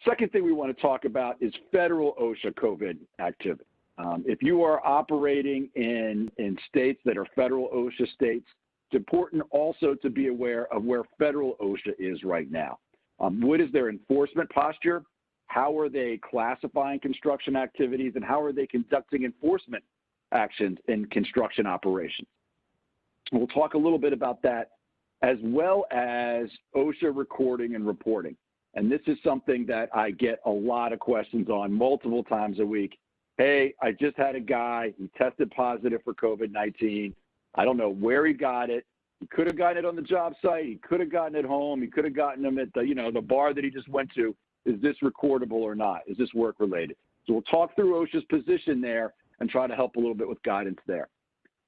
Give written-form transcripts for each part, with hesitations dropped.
Second thing we want to talk about is federal OSHA COVID activity. If you are operating in states that are federal OSHA states, it's important also to be aware of where federal OSHA is right now. What is their enforcement posture? How are they classifying construction activities, and how are they conducting enforcement actions in construction operations? We'll talk a little bit about that, as well as OSHA recording and reporting. And this is something that I get a lot of questions on multiple times a week. Hey, I just had a guy, he tested positive for COVID-19. I don't know where he got it. He could have gotten it on the job site. He could have gotten it home. He could have gotten them at the bar that he just went to. Is this recordable or not? Is this work related? So we'll talk through OSHA's position there and try to help a little bit with guidance there.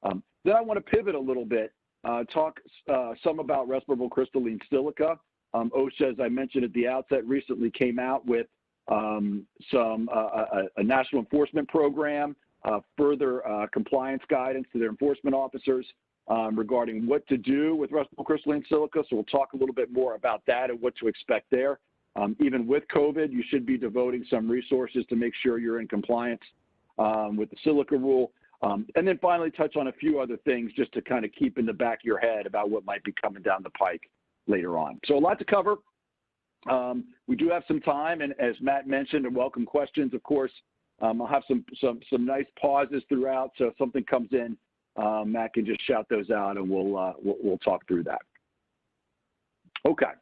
Then I want to pivot a little bit, talk some about respirable crystalline silica. OSHA, as I mentioned at the outset, recently came out with a national enforcement program, further compliance guidance to their enforcement officers regarding what to do with respirable crystalline silica. So we'll talk a little bit more about that and what to expect there. Even with COVID, you should be devoting some resources to make sure you're in compliance with the silica rule. And then finally touch on a few other things just to kind of keep in the back of your head about what might be coming down the pike later on. So a lot to cover. We do have some time, and as Matt mentioned, and welcome questions, of course. I'll have some nice pauses throughout, so if something comes in, Matt can just shout those out, and we'll talk through that. Okay.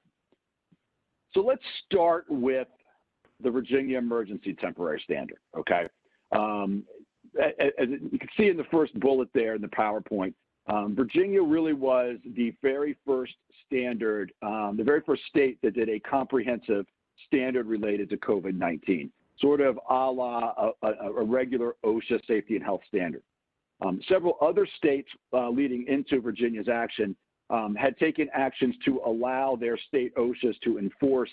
So let's start with the Virginia Emergency Temporary Standard. Okay. As you can see in the first bullet there in the PowerPoint, Virginia really was the very first standard, the very first state that did a comprehensive standard related to COVID-19, sort of a la a regular OSHA safety and health standard. Several other states leading into Virginia's action had taken actions to allow their state OSHAs to enforce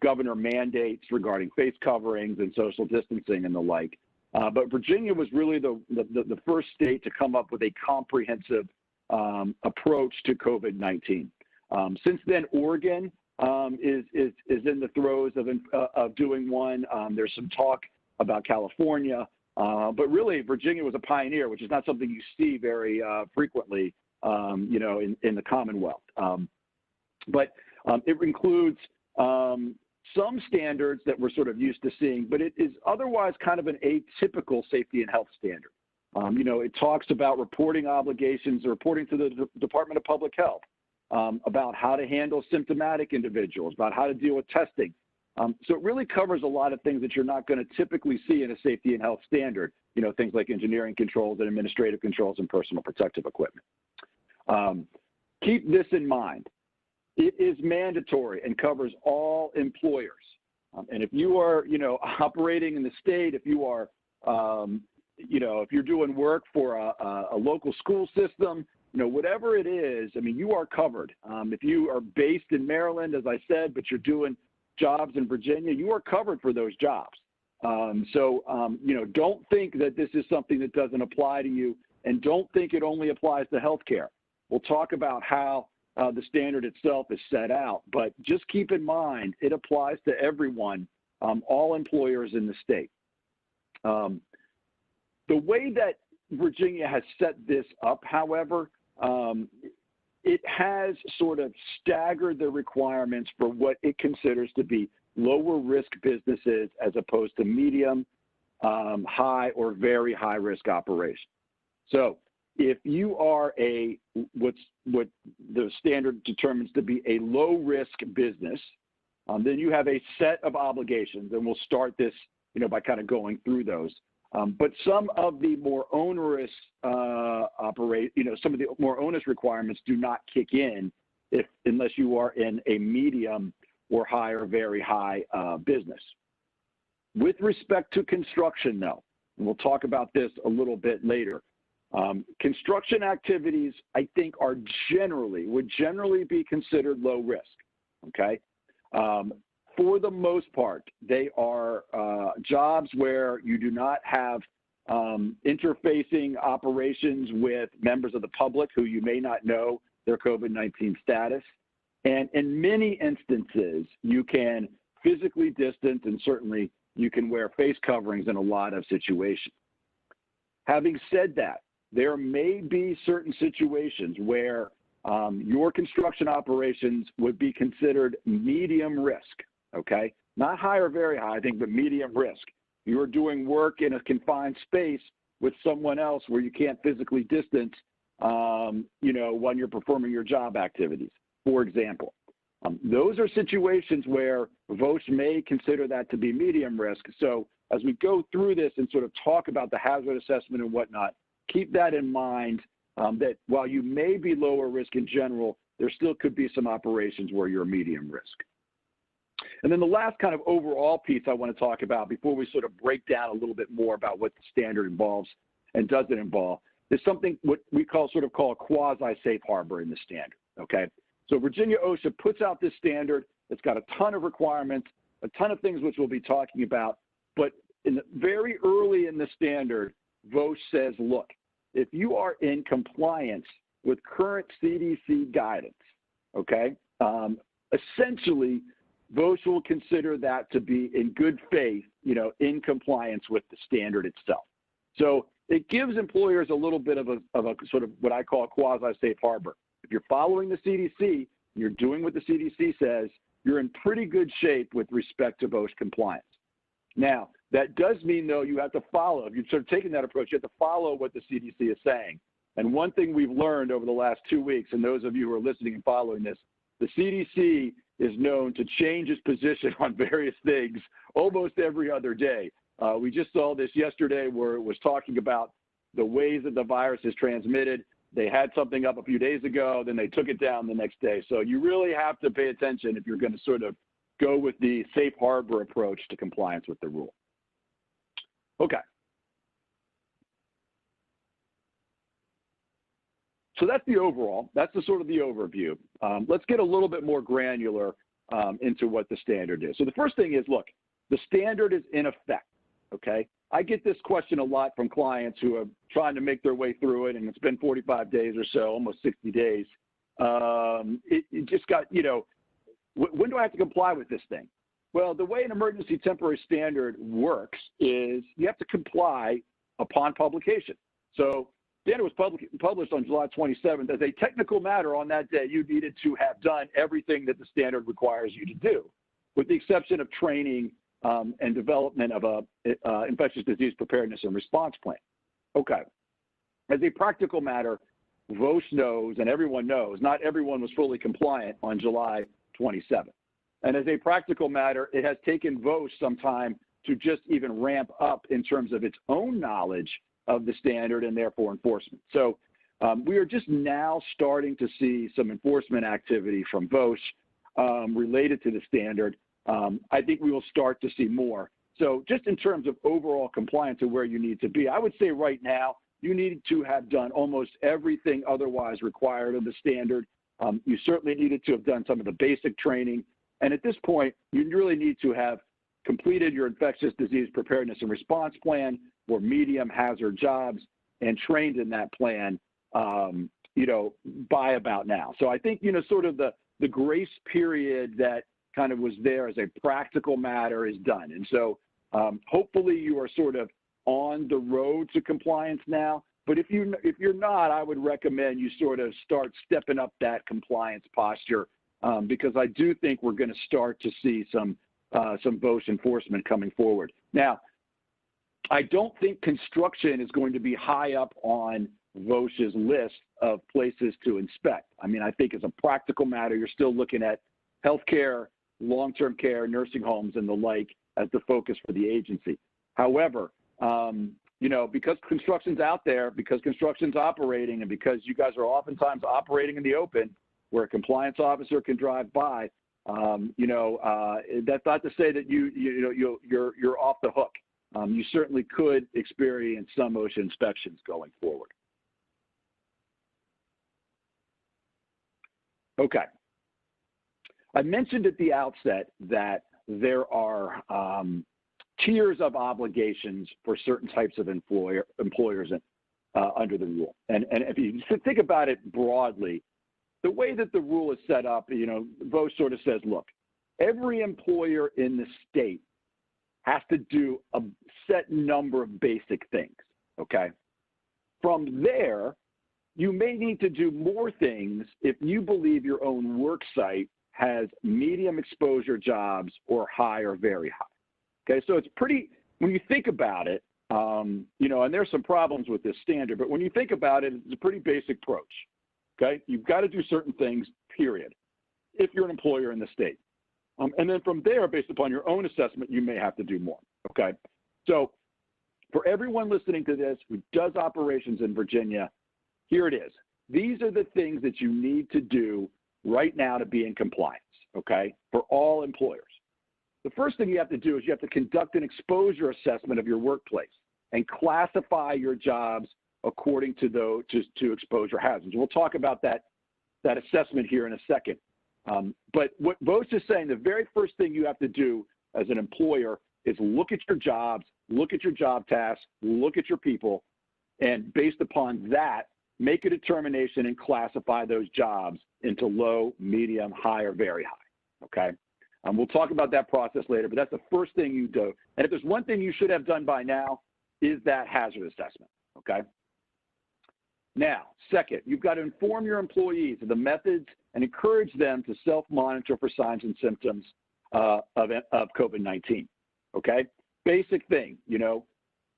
governor mandates regarding face coverings and social distancing and the like. But Virginia was really the first state to come up with a comprehensive approach to COVID-19. Since then, Oregon is in the throes of doing one. There's some talk about California, but really Virginia was a pioneer, which is not something you see very frequently, in the Commonwealth. But it includes some standards that we're sort of used to seeing, but it is otherwise kind of an atypical safety and health standard. It talks about reporting obligations, reporting to the Department of Public Health, about how to handle symptomatic individuals, about how to deal with testing. So it really covers a lot of things that you're not going to typically see in a safety and health standard, things like engineering controls and administrative controls and personal protective equipment. Keep this in mind. It is mandatory and covers all employers. And if you are, operating in the state, if you are, if you're doing work for a local school system, whatever it is, you are covered. If you are based in Maryland, as I said, but you're doing jobs in Virginia, you are covered for those jobs. Don't think that this is something that doesn't apply to you, and don't think it only applies to healthcare. We'll talk about how the standard itself is set out, but just keep in mind it applies to everyone, all employers in the state. The way that Virginia has set this up, however, it has sort of staggered the requirements for what it considers to be lower risk businesses as opposed to medium, high, or very high risk operations. So if you are what the standard determines to be a low risk business, then you have a set of obligations, and we'll start this, by kind of going through those. But some of the more onerous some of the more onerous requirements do not kick in unless you are in a medium or high or very high business. With respect to construction, though, and we'll talk about this a little bit later. Construction activities, I think, would generally be considered low risk. Okay. For the most part, they are jobs where you do not have interfacing operations with members of the public who you may not know their COVID-19 status. And in many instances, you can physically distance, and certainly you can wear face coverings in a lot of situations. Having said that, there may be certain situations where your construction operations would be considered medium risk, okay? Not high or very high, I think, but medium risk. You're doing work in a confined space with someone else where you can't physically distance, when you're performing your job activities, for example. Those are situations where VOSH may consider that to be medium risk. So as we go through this and sort of talk about the hazard assessment and whatnot, keep that in mind, that while you may be lower risk in general, there still could be some operations where you're medium risk. And then the last kind of overall piece I want to talk about before we sort of break down a little bit more about what the standard involves and doesn't involve is something what we call a quasi-safe harbor in the standard, okay? So Virginia OSHA puts out this standard. It's got a ton of requirements, a ton of things which we'll be talking about, but very early in the standard, VOSH says, look, if you are in compliance with current CDC guidance, okay, essentially, VOSH will consider that to be in good faith, in compliance with the standard itself. So it gives employers a little bit of a sort of what I call a quasi-safe harbor. If you're following the CDC, you're doing what the CDC says, you're in pretty good shape with respect to VOSH compliance. Now, that does mean, though, you have to follow. If you're sort of taking that approach, you have to follow what the CDC is saying. And one thing we've learned over the last 2 weeks, and those of you who are listening and following this, the CDC is known to change its position on various things almost every other day. We just saw this yesterday where it was talking about the ways that the virus is transmitted. They had something up a few days ago, then they took it down the next day. So you really have to pay attention if you're going to sort of go with the safe harbor approach to compliance with the rule. Okay. So that's the overall. That's the sort of the overview. Let's get a little bit more granular into what the standard is. So the first thing is, look, the standard is in effect, okay? I get this question a lot from clients who are trying to make their way through it, and it's been 45 days or so, almost 60 days. It just got, when do I have to comply with this thing? Well, the way an emergency temporary standard works is you have to comply upon publication. So the standard was published on July 27th. As a technical matter on that day, you needed to have done everything that the standard requires you to do, with the exception of training and development of a infectious disease preparedness and response plan. Okay. As a practical matter, VOSH knows, and everyone knows, not everyone was fully compliant on July 27th. And as a practical matter, it has taken VOSH some time to just even ramp up in terms of its own knowledge of the standard and therefore enforcement. So we are just now starting to see some enforcement activity from VOSH related to the standard. I think we will start to see more. So just in terms of overall compliance of where you need to be, I would say right now you need to have done almost everything otherwise required of the standard. You certainly needed to have done some of the basic training. And at this point, you really need to have completed your infectious disease preparedness and response plan for medium hazard jobs and trained in that plan, by about now. So I think, sort of the grace period that kind of was there as a practical matter is done. And so hopefully you are sort of on the road to compliance now. But if you're not, I would recommend you sort of start stepping up that compliance posture because I do think we're going to start to see some VOSH enforcement coming forward. Now, I don't think construction is going to be high up on VOSH's list of places to inspect. I mean, I think as a practical matter, you're still looking at healthcare, long-term care, nursing homes, and the like as the focus for the agency. However, because construction's out there, because construction's operating, and because you guys are oftentimes operating in the open where a compliance officer can drive by, that's not to say that you're off the hook. You certainly could experience some OSHA inspections going forward. Okay. I mentioned at the outset that there are tiers of obligations for certain types of employers under the rule. And if you think about it broadly, the way that the rule is set up, VOSH sort of says, look, every employer in the state has to do a set number of basic things, okay? From there, you may need to do more things if you believe your own work site has medium exposure jobs or high or very high. Okay, so it's pretty, when you think about it, you know, and there's some problems with this standard, but when you think about it, it's a pretty basic approach. Okay, you've got to do certain things, period, if you're an employer in the state. And then from there, based upon your own assessment, you may have to do more. Okay, so for everyone listening to this who does operations in Virginia, here it is. These are the things that you need to do right now to be in compliance, okay, for all employers. The first thing you have to do is you have to conduct an exposure assessment of your workplace and classify your jobs according to those to exposure hazards. We'll talk about that assessment here in a second. But what Voce is saying, the very first thing you have to do as an employer is look at your jobs, look at your job tasks, look at your people, and based upon that, make a determination and classify those jobs into low, medium, high, or very high, okay? We'll talk about that process later, but that's the first thing you do. And if there's one thing you should have done by now, is that hazard assessment, okay? Now, second, you've got to inform your employees of the methods and encourage them to self-monitor for signs and symptoms of COVID-19, okay? Basic thing, you know,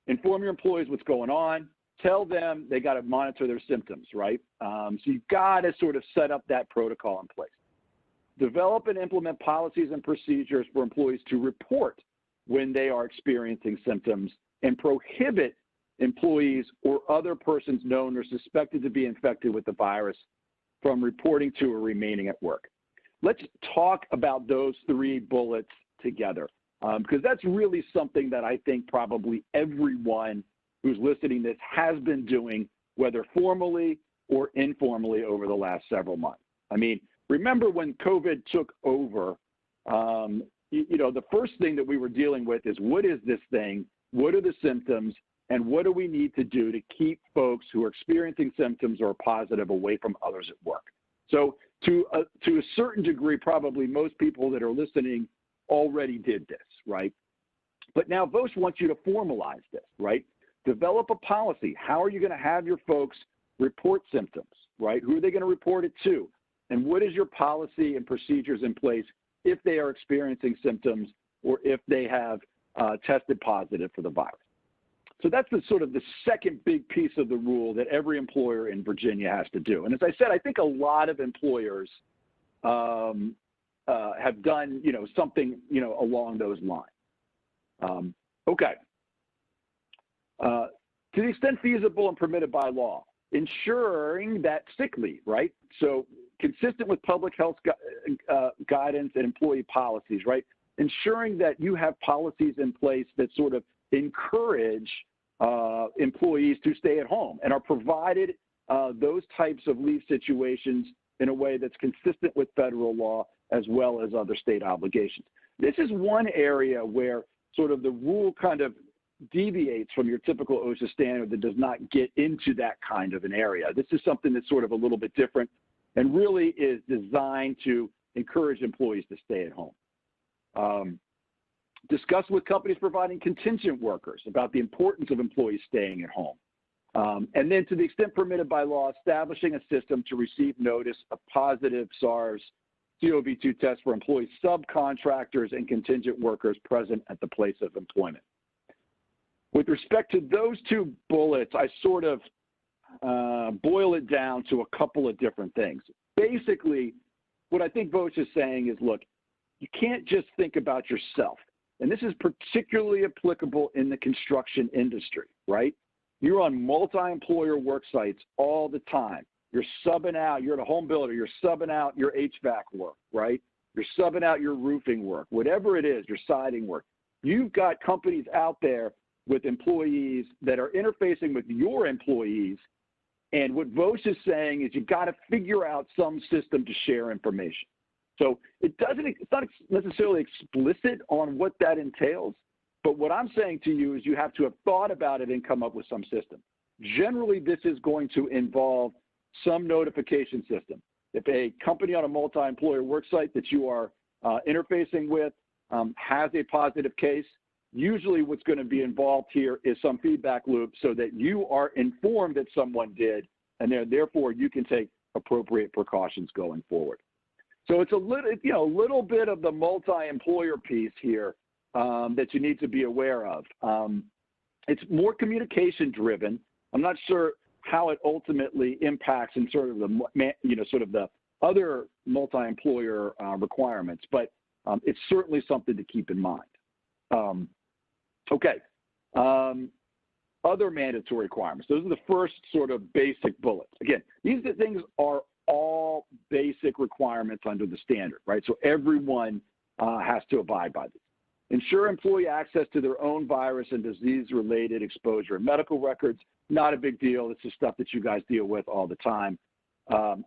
inform your employees what's going on, tell them they got to monitor their symptoms, right? So you've got to sort of set up that protocol in place. Develop and implement policies and procedures for employees to report when they are experiencing symptoms and prohibit employees or other persons known or suspected to be infected with the virus from reporting to or remaining at work. Let's talk about those three bullets together because that's really something that I think probably everyone who's listening to this has been doing, whether formally or informally over the last several months. I mean, remember when COVID took over, you know, the first thing that we were dealing with is what is this thing, what are the symptoms, and what do we need to do to keep folks who are experiencing symptoms or are positive away from others at work? So to a certain degree, probably most people that are listening already did this, right? But now Voce wants you to formalize this, right? Develop a policy. How are you going to have your folks report symptoms, right? Who are they going to report it to? And what is your policy and procedures in place if they are experiencing symptoms or if they have tested positive for the virus? So that's the sort of the second big piece of the rule that every employer in Virginia has to do. And as I said, I think a lot of employers have done, you know, something, you know, along those lines. Okay. To the extent feasible and permitted by law, ensuring that sick leave, right? So consistent with public health guidance and employee policies, right? Ensuring that you have policies in place that sort of encourage employees to stay at home and are provided those types of leave situations in a way that's consistent with federal law as well as other state obligations. This is one area where sort of the rule kind of deviates from your typical OSHA standard that does not get into that kind of an area. This is something that's sort of a little bit different and really is designed to encourage employees to stay at home. Discuss with companies providing contingent workers about the importance of employees staying at home. And then to the extent permitted by law, establishing a system to receive notice of positive SARS-CoV-2 tests for employees, subcontractors, and contingent workers present at the place of employment. With respect to those two bullets, I sort of boil it down to a couple of different things. Basically, what I think Voce is saying is, look, you can't just think about yourself. And this is particularly applicable in the construction industry, right? You're on multi-employer work sites all the time. You're subbing out, you're at a home builder, you're subbing out your HVAC work, right? You're subbing out your roofing work, whatever it is, your siding work. You've got companies out there with employees that are interfacing with your employees. And what Voce is saying is you got to figure out some system to share information. So it's not necessarily explicit on what that entails, but what I'm saying to you is you have to have thought about it and come up with some system. Generally, this is going to involve some notification system. If a company on a multi-employer work site that you are interfacing with has a positive case, usually what's going to be involved here is some feedback loop so that you are informed that someone did, and therefore you can take appropriate precautions going forward. So it's a little bit of the multi-employer piece here that you need to be aware of. It's more communication driven. I'm not sure how it ultimately impacts in sort of the other multi-employer requirements, but it's certainly something to keep in mind. Other mandatory requirements. Those are the first sort of basic bullets. Again, these things are all basic requirements under the standard, right? So everyone has to abide by these. Ensure employee access to their own virus and disease-related exposure and medical records. Not a big deal. This is stuff that you guys deal with all the time.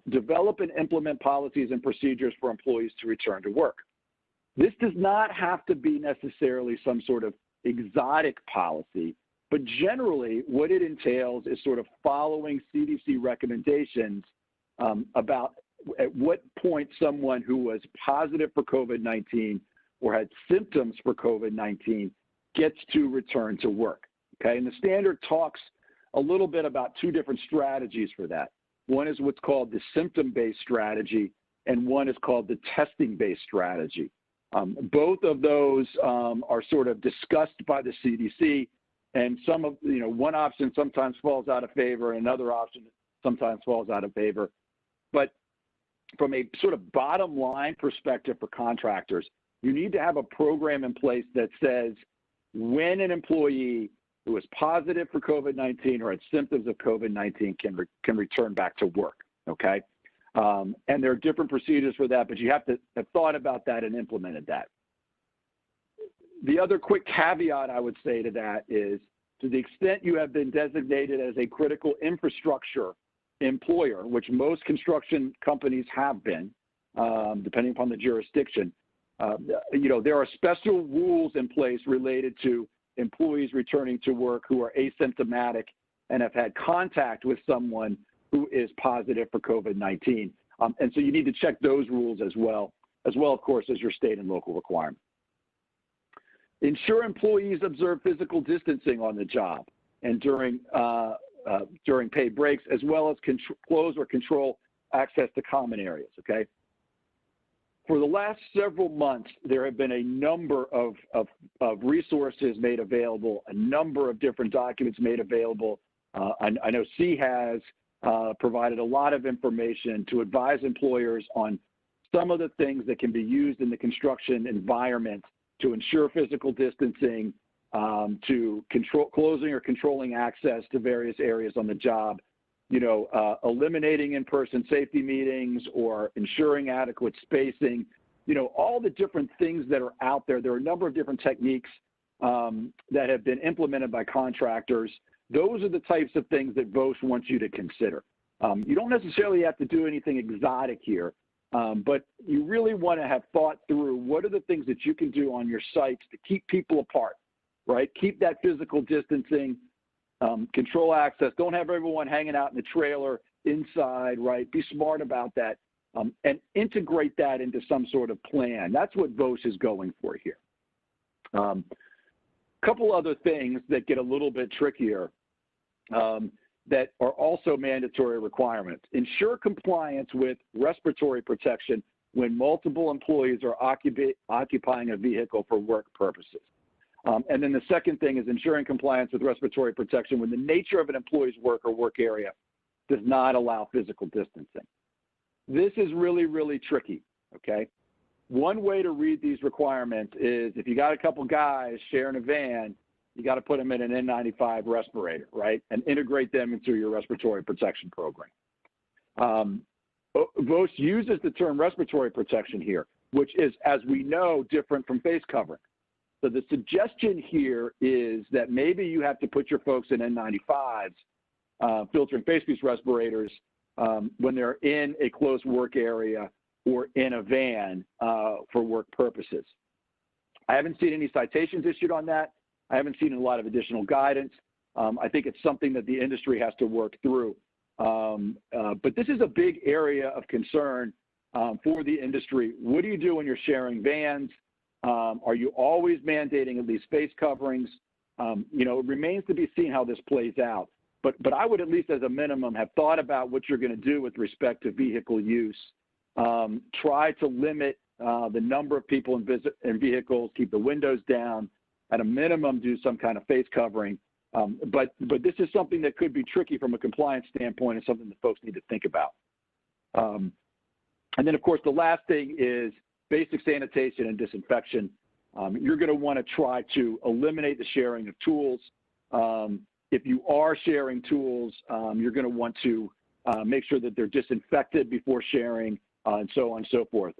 Develop and implement policies and procedures for employees to return to work. This does not have to be necessarily some sort of exotic policy, but generally what it entails is sort of following CDC recommendations about at what point someone who was positive for COVID-19 or had symptoms for COVID-19 gets to return to work, okay? And the standard talks a little bit about two different strategies for that. One is what's called the symptom-based strategy, and one is called the testing-based strategy. Both of those are sort of discussed by the CDC, and one option sometimes falls out of favor, and another option sometimes falls out of favor. But from a sort of bottom line perspective for contractors, you need to have a program in place that says when an employee who is positive for COVID-19 or had symptoms of COVID-19 can return back to work, okay? And there are different procedures for that, but you have to have thought about that and implemented that. The other quick caveat I would say to that is, to the extent you have been designated as a critical infrastructure employer, which most construction companies have been, depending upon the jurisdiction, there are special rules in place related to employees returning to work who are asymptomatic and have had contact with someone who is positive for COVID-19. And so you need to check those rules as well, of course, as your state and local requirement. Ensure employees observe physical distancing on the job and during paid breaks, as well as close or control access to common areas, okay? For the last several months, there have been a number of resources made available, a number of different documents made available. I know C has provided a lot of information to advise employers on some of the things that can be used in the construction environment to ensure physical distancing, to closing or controlling access to various areas on the job, eliminating in-person safety meetings or ensuring adequate spacing, all the different things that are out there. There are a number of different techniques that have been implemented by contractors. Those are the types of things that VOSH wants you to consider. You don't necessarily have to do anything exotic here, but you really want to have thought through what are the things that you can do on your sites to keep people apart, right? Keep that physical distancing, control access. Don't have everyone hanging out in the trailer inside, right? Be smart about that and integrate that into some sort of plan. That's what VOSH is going for here. Couple other things that get a little bit trickier that are also mandatory requirements. Ensure compliance with respiratory protection when multiple employees are occupying a vehicle for work purposes. And then the second thing is ensuring compliance with respiratory protection when the nature of an employee's work or work area does not allow physical distancing. This is really, really tricky, okay? One way to read these requirements is if you got a couple guys sharing a van, you got to put them in an N95 respirator, right? And integrate them into your respiratory protection program. VOSH uses the term respiratory protection here, which is, as we know, different from face covering. So the suggestion here is that maybe you have to put your folks in N95s, filtering face piece respirators, when they're in a closed work area or in a van for work purposes. I haven't seen any citations issued on that. I haven't seen a lot of additional guidance. I think it's something that the industry has to work through. But this is a big area of concern for the industry. What do you do when you're sharing vans? Are you always mandating at least face coverings? It remains to be seen how this plays out. But I would at least as a minimum have thought about what you're going to do with respect to vehicle use. Try to limit the number of people in vehicles, keep the windows down, at a minimum do some kind of face covering. But this is something that could be tricky from a compliance standpoint and something that folks need to think about. And then, of course, the last thing is basic sanitation and disinfection. You're going to want to try to eliminate the sharing of tools. If you are sharing tools, you're going to want to make sure that they're disinfected before sharing, and so on and so forth.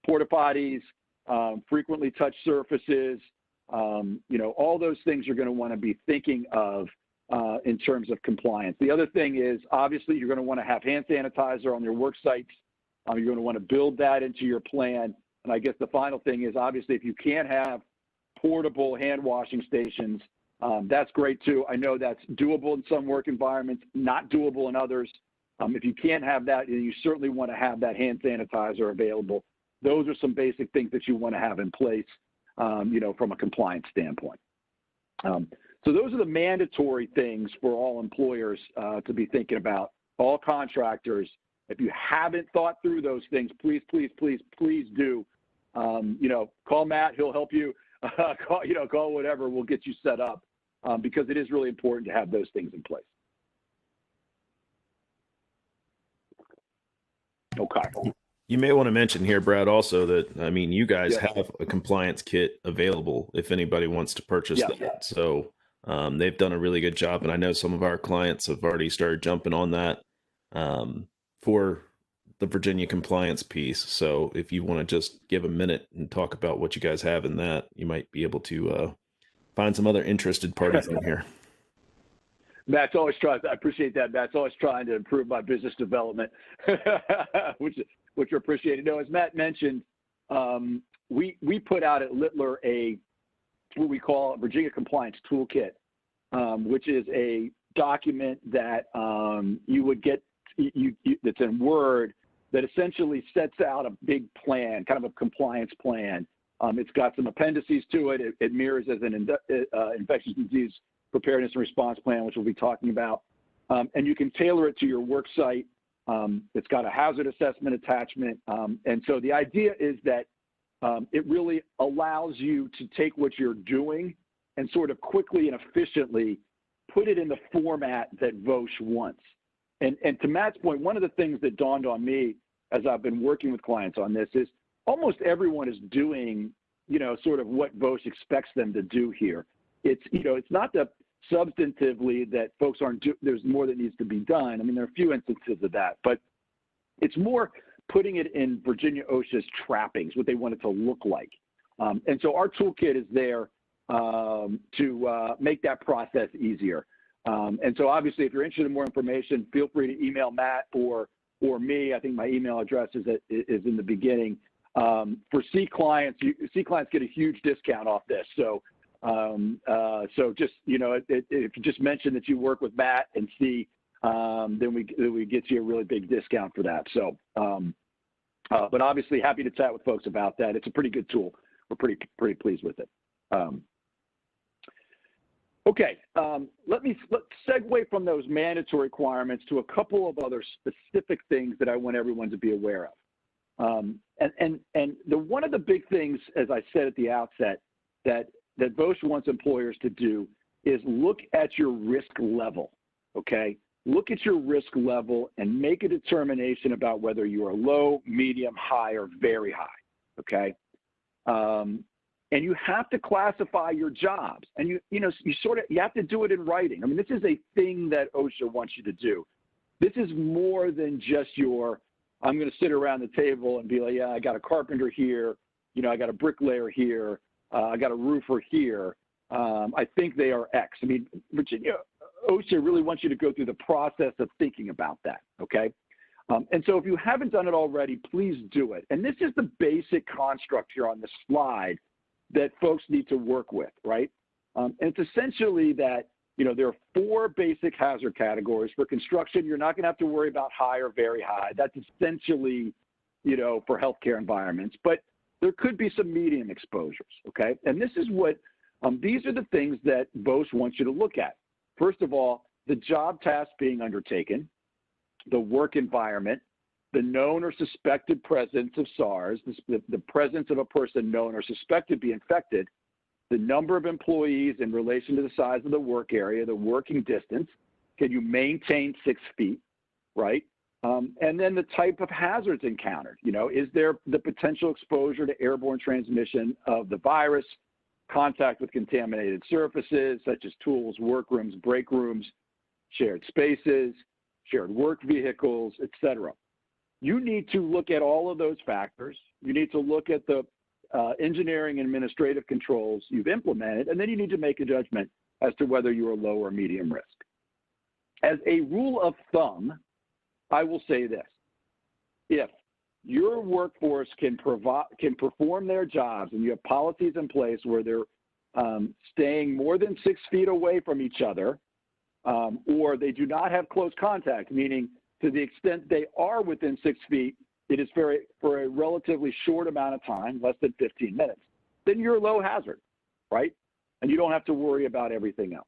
Porta potties, frequently touched surfaces, all those things you're going to want to be thinking of in terms of compliance. The other thing is, obviously, you're going to want to have hand sanitizer on your work sites. You're going to want to build that into your plan. And I guess the final thing is, obviously, if you can't have portable hand washing stations, that's great too. I know that's doable in some work environments, not doable in others. If you can't have that, you certainly want to have that hand sanitizer available. Those are some basic things that you want to have in place, from a compliance standpoint. So those are the mandatory things for all employers to be thinking about, all contractors. If you haven't thought through those things, please, please, please, please do. Call Matt, he'll help you. Call whatever, we'll get you set up because it is really important to have those things in place. Okay. You may want to mention here, Brad, also that, you guys have a compliance kit available if anybody wants to purchase that. So they've done a really good job. And I know some of our clients have already started jumping on that for the Virginia compliance piece. So if you want to just give a minute and talk about what you guys have in that, you might be able to find some other interested parties in here. Matt's always trying. I appreciate that. Matt's always trying to improve my business development, which are appreciated. No, as Matt mentioned, we put out at Littler what we call a Virginia Compliance Toolkit, which is a document that you would get. That's in Word that essentially sets out a big plan, kind of a compliance plan. It's got some appendices to it. It mirrors as an infectious disease preparedness and response plan, which we'll be talking about. And you can tailor it to your work site. It's got a hazard assessment attachment. And so the idea is that it really allows you to take what you're doing and sort of quickly and efficiently put it in the format that VOSH wants. And to Matt's point, one of the things that dawned on me as I've been working with clients on this is almost everyone is doing, sort of what VOSH expects them to do here. It's not that substantively that folks there's more that needs to be done. There are a few instances of that, but it's more putting it in Virginia OSHA's trappings, what they want it to look like. And so our toolkit is there to make that process easier. And so obviously, if you're interested in more information, feel free to email Matt or me. I think my email address is in the beginning. For C clients, C clients get a huge discount off this. So just, if you just mention that you work with Matt and C, then we get you a really big discount for that. So, but obviously happy to chat with folks about that. It's a pretty good tool. We're pretty pleased with it. Okay, let's segue from those mandatory requirements to a couple of other specific things that I want everyone to be aware of. And one of the big things, as I said at the outset, that VOSH wants employers to do is look at your risk level, okay? Look at your risk level and make a determination about whether you are low, medium, high, or very high, okay? And you have to classify your jobs, and you have to do it in writing. This is a thing that OSHA wants you to do. This is more than just I'm going to sit around the table and be like, yeah, I got a carpenter here, I got a bricklayer here, I got a roofer here. I think they are X. Virginia OSHA really wants you to go through the process of thinking about that, okay? And so if you haven't done it already, please do it. And this is the basic construct here on the slide that folks need to work with, right? And it's essentially that, there are 4 basic hazard categories. For construction, you're not going to have to worry about high or very high. That's essentially for healthcare environments, but there could be some medium exposures, okay? And this is what, these are the things that BOSH wants you to look at. First of all, the job task being undertaken, the work environment, the known or suspected presence of SARS, the presence of a person known or suspected to be infected, the number of employees in relation to the size of the work area, the working distance, can you maintain 6 feet, right? And then the type of hazards encountered. Is there the potential exposure to airborne transmission of the virus, contact with contaminated surfaces such as tools, workrooms, break rooms, shared spaces, shared work vehicles, etc. You need to look at all of those factors. You need to look at the engineering and administrative controls you've implemented, and then you need to make a judgment as to whether you are low or medium risk. As a rule of thumb, I will say this: if your workforce can perform their jobs and you have policies in place where they're staying more than 6 feet away from each other, or they do not have close contact, meaning to the extent they are within 6 feet, it is for a relatively short amount of time, less than 15 minutes, then you're low hazard, right? And you don't have to worry about everything else.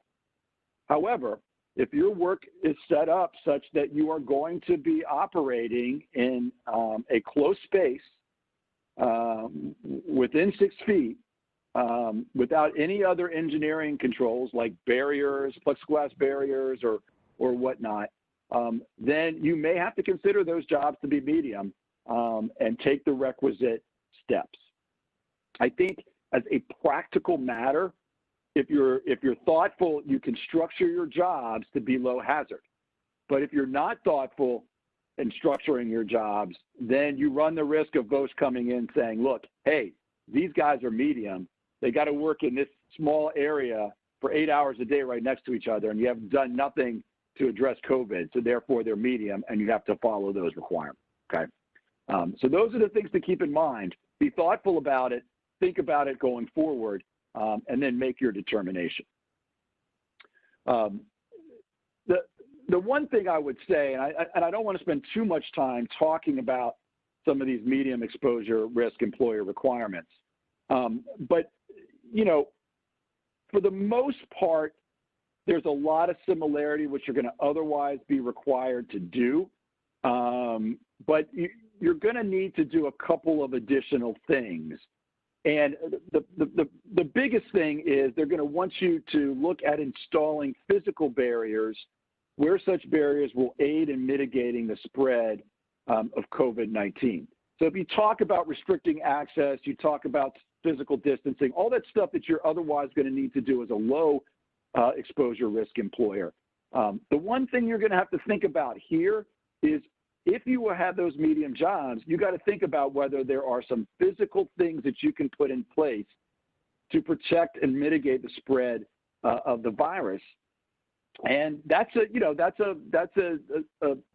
However, if your work is set up such that you are going to be operating in a close space within 6 feet without any other engineering controls like barriers, plexiglass barriers, or whatnot, then you may have to consider those jobs to be medium and take the requisite steps. I think as a practical matter, if you're thoughtful, you can structure your jobs to be low hazard. But if you're not thoughtful in structuring your jobs, then you run the risk of BOSH coming in saying, look, hey, these guys are medium. They got to work in this small area for 8 hours a day right next to each other, and you have done nothing to address COVID, so therefore they're medium, and you have to follow those requirements, okay? So those are the things to keep in mind. Be thoughtful about it, think about it going forward, and then make your determination. The one thing I would say, and I don't want to spend too much time talking about some of these medium exposure risk employer requirements, but for the most part, there's a lot of similarity which you're going to otherwise be required to do, but you're going to need to do a couple of additional things. And the biggest thing is they're going to want you to look at installing physical barriers where such barriers will aid in mitigating the spread of COVID-19. So if you talk about restricting access, you talk about physical distancing, all that stuff that you're otherwise going to need to do as a low exposure risk employer. The one thing you're going to have to think about here is if you have those medium jobs, you got to think about whether there are some physical things that you can put in place to protect and mitigate the spread of the virus. And that's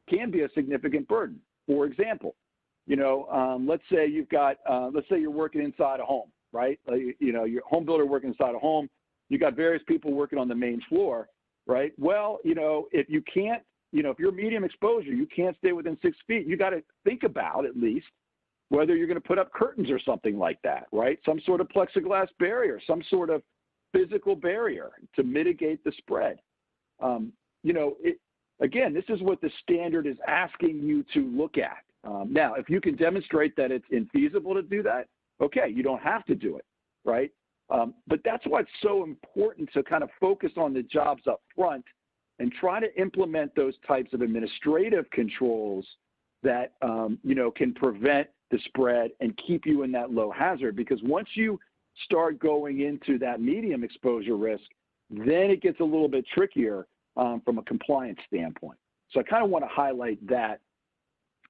can be a significant burden. For example, let's say you're working inside a home, right? Your home builder working inside a home. You got various people working on the main floor, right? Well, if you can't, if you're medium exposure, you can't stay within 6 feet. You got to think about at least whether you're going to put up curtains or something like that, right? Some sort of plexiglass barrier, some sort of physical barrier to mitigate the spread. Again, this is what the standard is asking you to look at. Now, if you can demonstrate that it's infeasible to do that, okay, you don't have to do it, right? But that's why it's so important to kind of focus on the jobs up front and try to implement those types of administrative controls that, can prevent the spread and keep you in that low hazard. Because once you start going into that medium exposure risk, then it gets a little bit trickier from a compliance standpoint. So I kind of want to highlight that.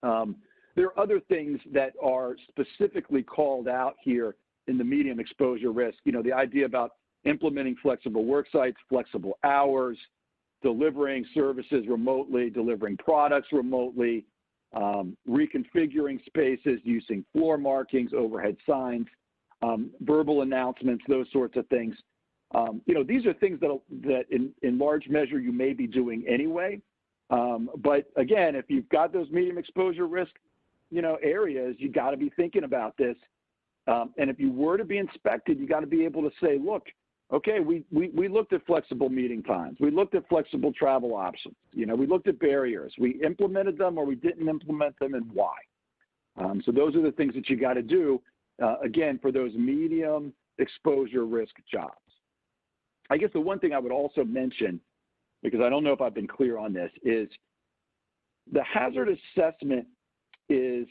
There are other things that are specifically called out here in the medium exposure risk. The idea about implementing flexible work sites, flexible hours, delivering services remotely, delivering products remotely, reconfiguring spaces, using floor markings, overhead signs, verbal announcements, those sorts of things. These are things that in large measure you may be doing anyway. But again, if you've got those medium exposure risk, areas, you got to be thinking about this. And if you were to be inspected, you got to be able to say, look, okay, we looked at flexible meeting times. We looked at flexible travel options. We looked at barriers. We implemented them or we didn't implement them, and why. So those are the things that you got to do, again, for those medium exposure risk jobs. I guess the one thing I would also mention, because I don't know if I've been clear on this, is the hazard assessment is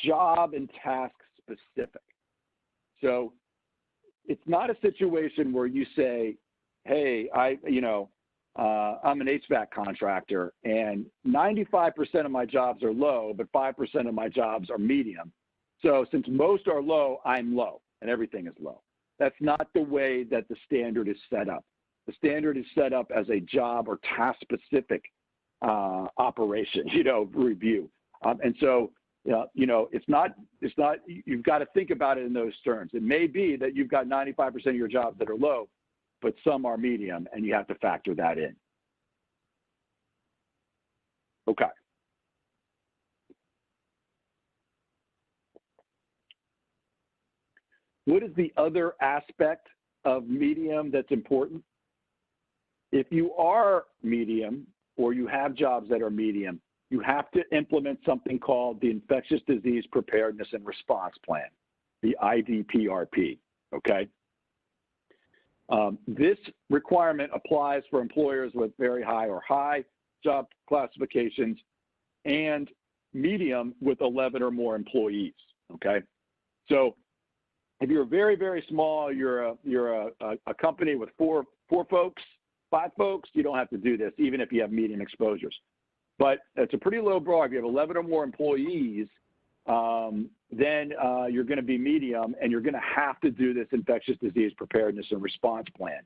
job and task specific. So it's not a situation where you say, hey, I'm an HVAC contractor and 95% of my jobs are low, but 5% of my jobs are medium. So since most are low, I'm low and everything is low. That's not the way that the standard is set up. The standard is set up as a job or task specific operation, review. And so, it's not, you've got to think about it in those terms. It may be that you've got 95% of your jobs that are low, but some are medium, and you have to factor that in. Okay. What is the other aspect of medium that's important? If you are medium or you have jobs that are medium, you have to implement something called the Infectious Disease Preparedness and Response Plan, the IDPRP, okay? This requirement applies for employers with very high or high job classifications and medium with 11 or more employees, okay? So if you're very, very small, you're a company with four folks, 5 folks, you don't have to do this, even if you have medium exposures. But it's a pretty low bar. If you have 11 or more employees, then you're going to be medium, and you're going to have to do this infectious disease preparedness and response plan.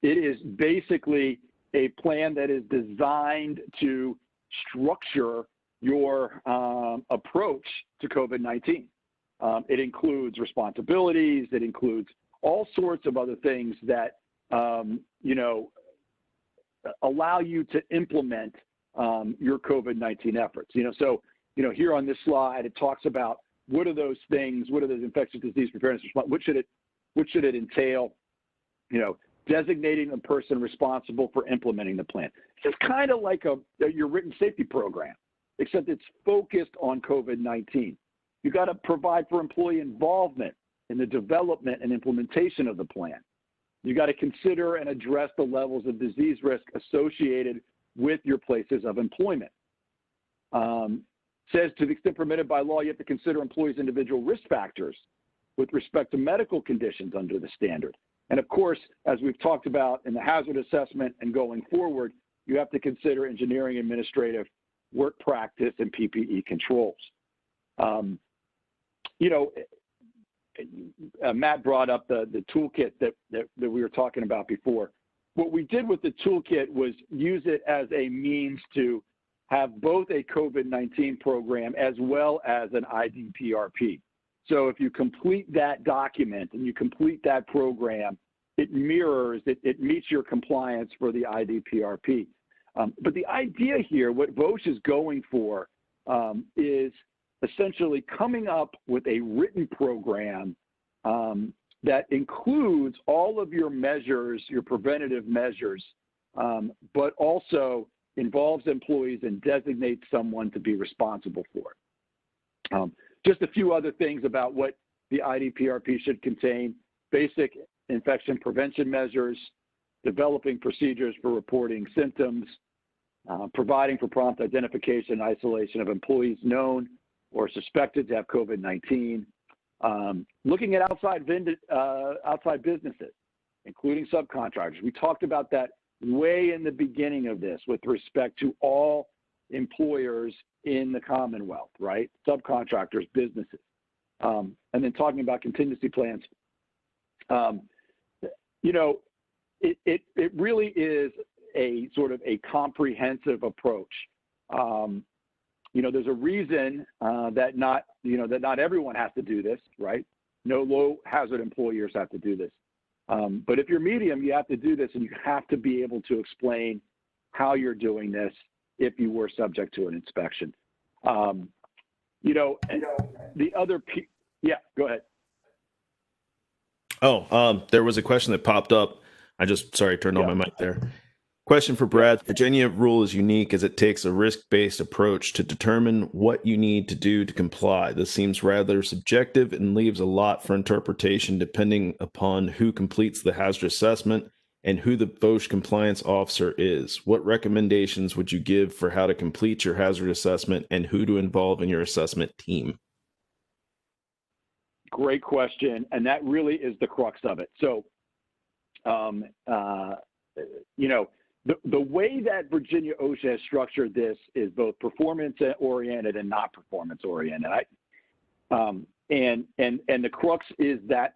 It is basically a plan that is designed to structure your approach to COVID-19. It includes responsibilities. It includes all sorts of other things that, allow you to implement your COVID-19 efforts. So, here on this slide, it talks about what are those things, what are those infectious disease preparedness response, what should it entail, designating the person responsible for implementing the plan. It's kind of like your written safety program, except it's focused on COVID-19. You got to provide for employee involvement in the development and implementation of the plan. You got to consider and address the levels of disease risk associated with your places of employment. Says to the extent permitted by law, you have to consider employees' individual risk factors with respect to medical conditions under the standard. And of course, as we've talked about in the hazard assessment and going forward, you have to consider engineering, administrative, work practice, and PPE controls. Matt brought up the toolkit that we were talking about before. What we did with the toolkit was use it as a means to have both a COVID-19 program as well as an IDPRP. So if you complete that document and you complete that program, it mirrors, it meets your compliance for the IDPRP. But the idea here, what VOSH is going for, is essentially coming up with a written program that includes all of your measures, your preventative measures, but also involves employees and designates someone to be responsible for it. Just a few other things about what the IDPRP should contain: basic infection prevention measures, developing procedures for reporting symptoms, providing for prompt identification and isolation of employees known or suspected to have COVID-19, looking at outside businesses, including subcontractors. We talked about that way in the beginning of this with respect to all employers in the Commonwealth, right? Subcontractors, businesses. And then talking about contingency plans. It really is a sort of a comprehensive approach. There's a reason that not everyone has to do this, right? No low hazard employers have to do this. But if you're medium, you have to do this, and you have to be able to explain how you're doing this if you were subject to an inspection. You know, and the other, yeah, go ahead. There was a question that popped up. I just, sorry, turned on Yeah. my mic there. Question for Brad. Virginia rule is unique as it takes a risk-based approach to determine what you need to do to comply. This seems rather subjective and leaves a lot for interpretation depending upon who completes the hazard assessment and who the VOSH compliance officer is. What recommendations would you give for how to complete your hazard assessment and who to involve in your assessment team? Great question, and that really is the crux of it. So, you know, the way that Virginia OSHA has structured this is both performance-oriented and not performance-oriented. And the crux is that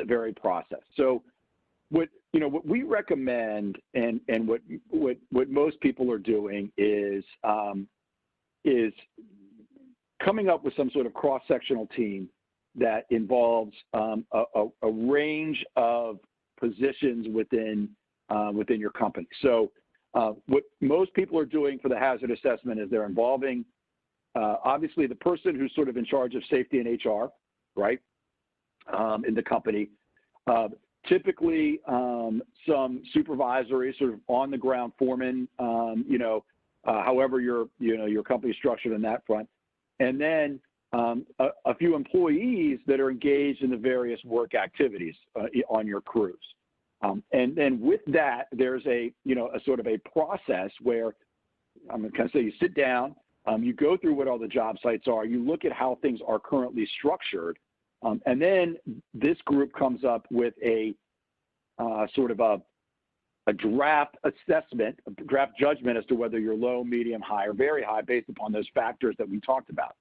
very process. So, what we recommend, and what most people are doing is coming up with some sort of cross-sectional team that involves a range of positions within your company. So what most people are doing for the hazard assessment is they're involving, obviously, the person who's sort of in charge of safety and HR, right, in the company. Typically, some supervisory, sort of on-the-ground foreman, however your company is structured on that front. And then a few employees that are engaged in the various work activities on your crews. And then with that, there's a sort of a process where I'm going to kind of say you sit down, you go through what all the job sites are, you look at how things are currently structured, and then this group comes up with a sort of a draft assessment, a draft judgment as to whether you're low, medium, high, or very high based upon those factors that we talked about.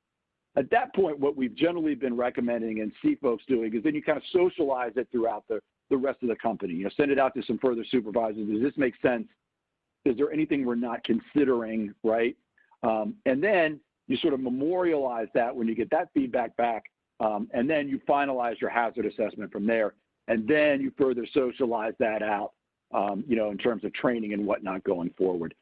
At that point, what we've generally been recommending and see folks doing is then you kind of socialize it throughout the rest of the company. You know, send it out to some further supervisors. Does this make sense? Is there anything we're not considering, right? And then you sort of memorialize that when you get that feedback back, and then you finalize your hazard assessment from there. And then you further socialize that out, in terms of training and whatnot going forward.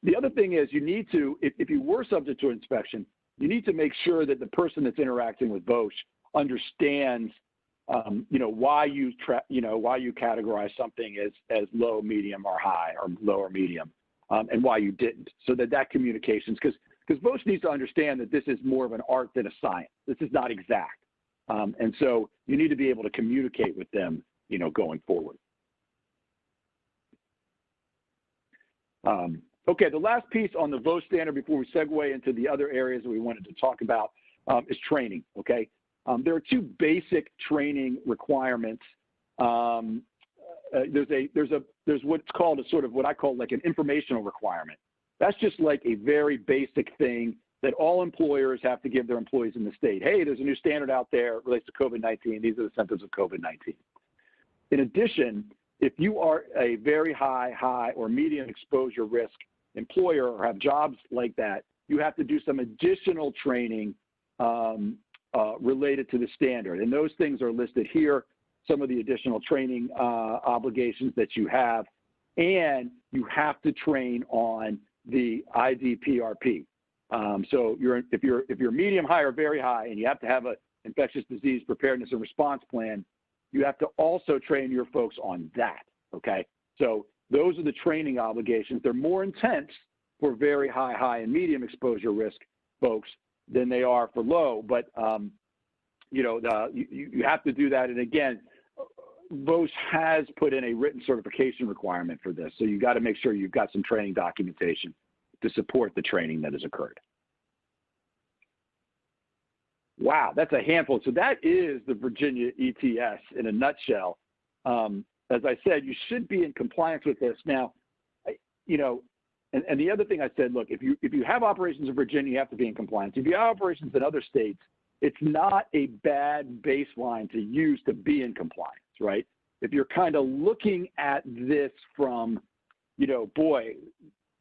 The other thing is you need to, if you were subject to inspection, you need to make sure that the person that's interacting with VOSH understands, why you categorize something as low, medium, or high, or low or medium, and why you didn't. So that communications, because VOSH needs to understand that this is more of an art than a science. This is not exact, and so you need to be able to communicate with them, going forward. Okay, the last piece on the VOSH standard before we segue into the other areas that we wanted to talk about is training, okay? There are two basic training requirements. There's what's called a sort of what I call like an informational requirement. That's just like a very basic thing that all employers have to give their employees in the state. Hey, there's a new standard out there that relates to COVID-19. These are the symptoms of COVID-19. In addition, if you are a very high, or medium exposure risk employer or have jobs like that, you have to do some additional training related to the standard. And those things are listed here, some of the additional training obligations that you have. And you have to train on the IDPRP. So if you're medium, high, or very high, and you have to have an infectious disease preparedness and response plan, you have to also train your folks on that, okay? So those are the training obligations. They're more intense for very high, and medium exposure risk folks than they are for low, but you have to do that. And again, VOSH has put in a written certification requirement for this, so you got to make sure you've got some training documentation to support the training that has occurred. Wow, that's a handful. So that is the Virginia ETS in a nutshell. As I said, you should be in compliance with this. Now, and the other thing I said, look, if you have operations in Virginia, you have to be in compliance. If you have operations in other states, it's not a bad baseline to use to be in compliance, right? If you're kind of looking at this from, boy,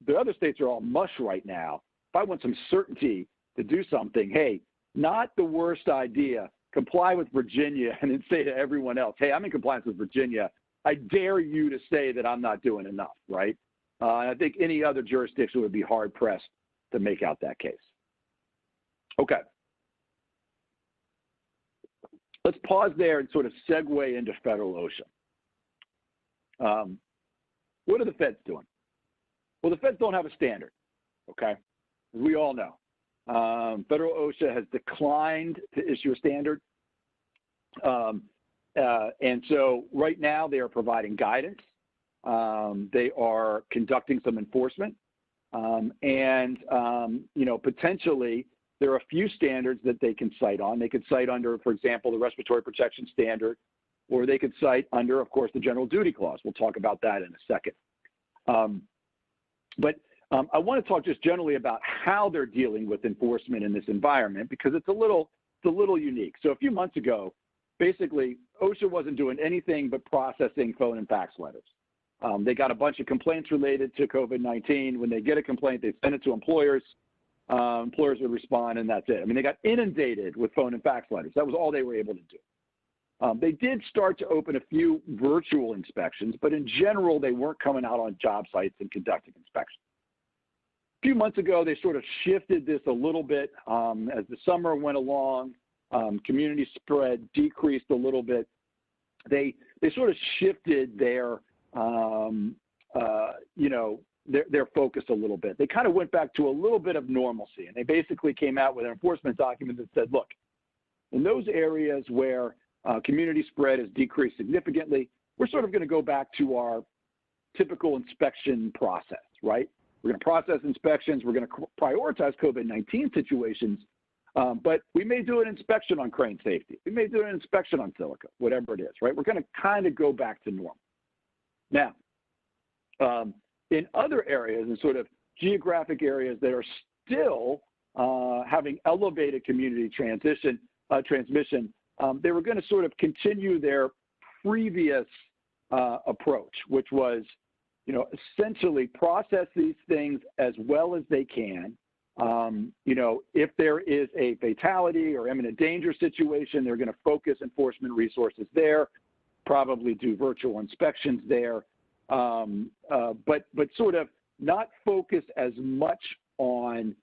the other states are all mush right now. If I want some certainty to do something, hey, not the worst idea. Comply with Virginia and then say to everyone else, hey, I'm in compliance with Virginia. I dare you to say that I'm not doing enough, right? And I think any other jurisdiction would be hard-pressed to make out that case. Okay. Let's pause there and sort of segue into federal OSHA. What are the feds doing? Well, the feds don't have a standard, okay? As we all know. Federal OSHA has declined to issue a standard. And so right now they are providing guidance. They are conducting some enforcement. Potentially there are a few standards that they can cite on. They could cite under, for example, the respiratory protection standard, or they could cite under, of course, the general duty clause. We'll talk about that in a second. I want to talk just generally about how they're dealing with enforcement in this environment, because it's a little unique. So a few months ago, basically, OSHA wasn't doing anything but processing phone and fax letters. They got a bunch of complaints related to COVID-19. When they get a complaint, they send it to employers. Employers would respond, and that's it. I mean, they got inundated with phone and fax letters. That was all they were able to do. They did start to open a few virtual inspections, but in general, they weren't coming out on job sites and conducting inspections. A few months ago, they sort of shifted this a little bit. As the summer went along, community spread decreased a little bit. They sort of shifted their focus a little bit. They kind of went back to a little bit of normalcy, and they basically came out with an enforcement document that said, look, in those areas where community spread has decreased significantly, we're sort of going to go back to our typical inspection process, right? We're going to process inspections. We're going to prioritize COVID-19 situations, but we may do an inspection on crane safety. We may do an inspection on silica, whatever it is, right? We're going to kind of go back to normal. Now, in other areas, in sort of geographic areas that are still having elevated community transmission, they were going to sort of continue their previous approach, which was, essentially process these things as well as they can. If there is a fatality or imminent danger situation, they're going to focus enforcement resources there, probably do virtual inspections there, but sort of not focus as much on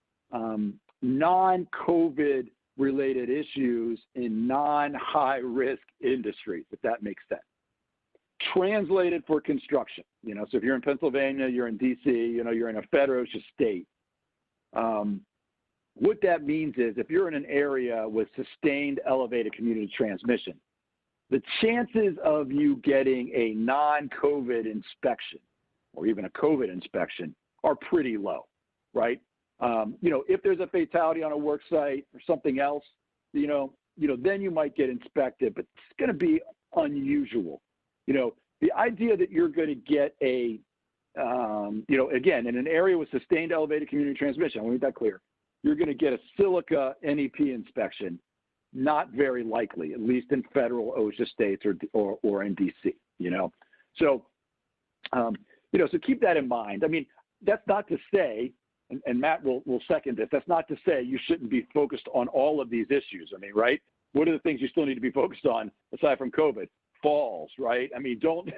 non-COVID related issues in non-high risk industries, if that makes sense. Translated for construction, so if you're in Pennsylvania, you're in DC, you're in a federal OSHA state. What that means is if you're in an area with sustained elevated community transmission, the chances of you getting a non-COVID inspection or even a COVID inspection are pretty low, right? If there's a fatality on a work site or something else, then you might get inspected, but it's going to be unusual. The idea that you're going to get again, in an area with sustained elevated community transmission, I want to make that clear, you're going to get a silica NEP inspection, not very likely, at least in federal OSHA states or in DC, So, so keep that in mind. I mean, that's not to say, and Matt will second this, that's not to say you shouldn't be focused on all of these issues. I mean, right? What are the things you still need to be focused on aside from COVID? Falls, right? I mean, don't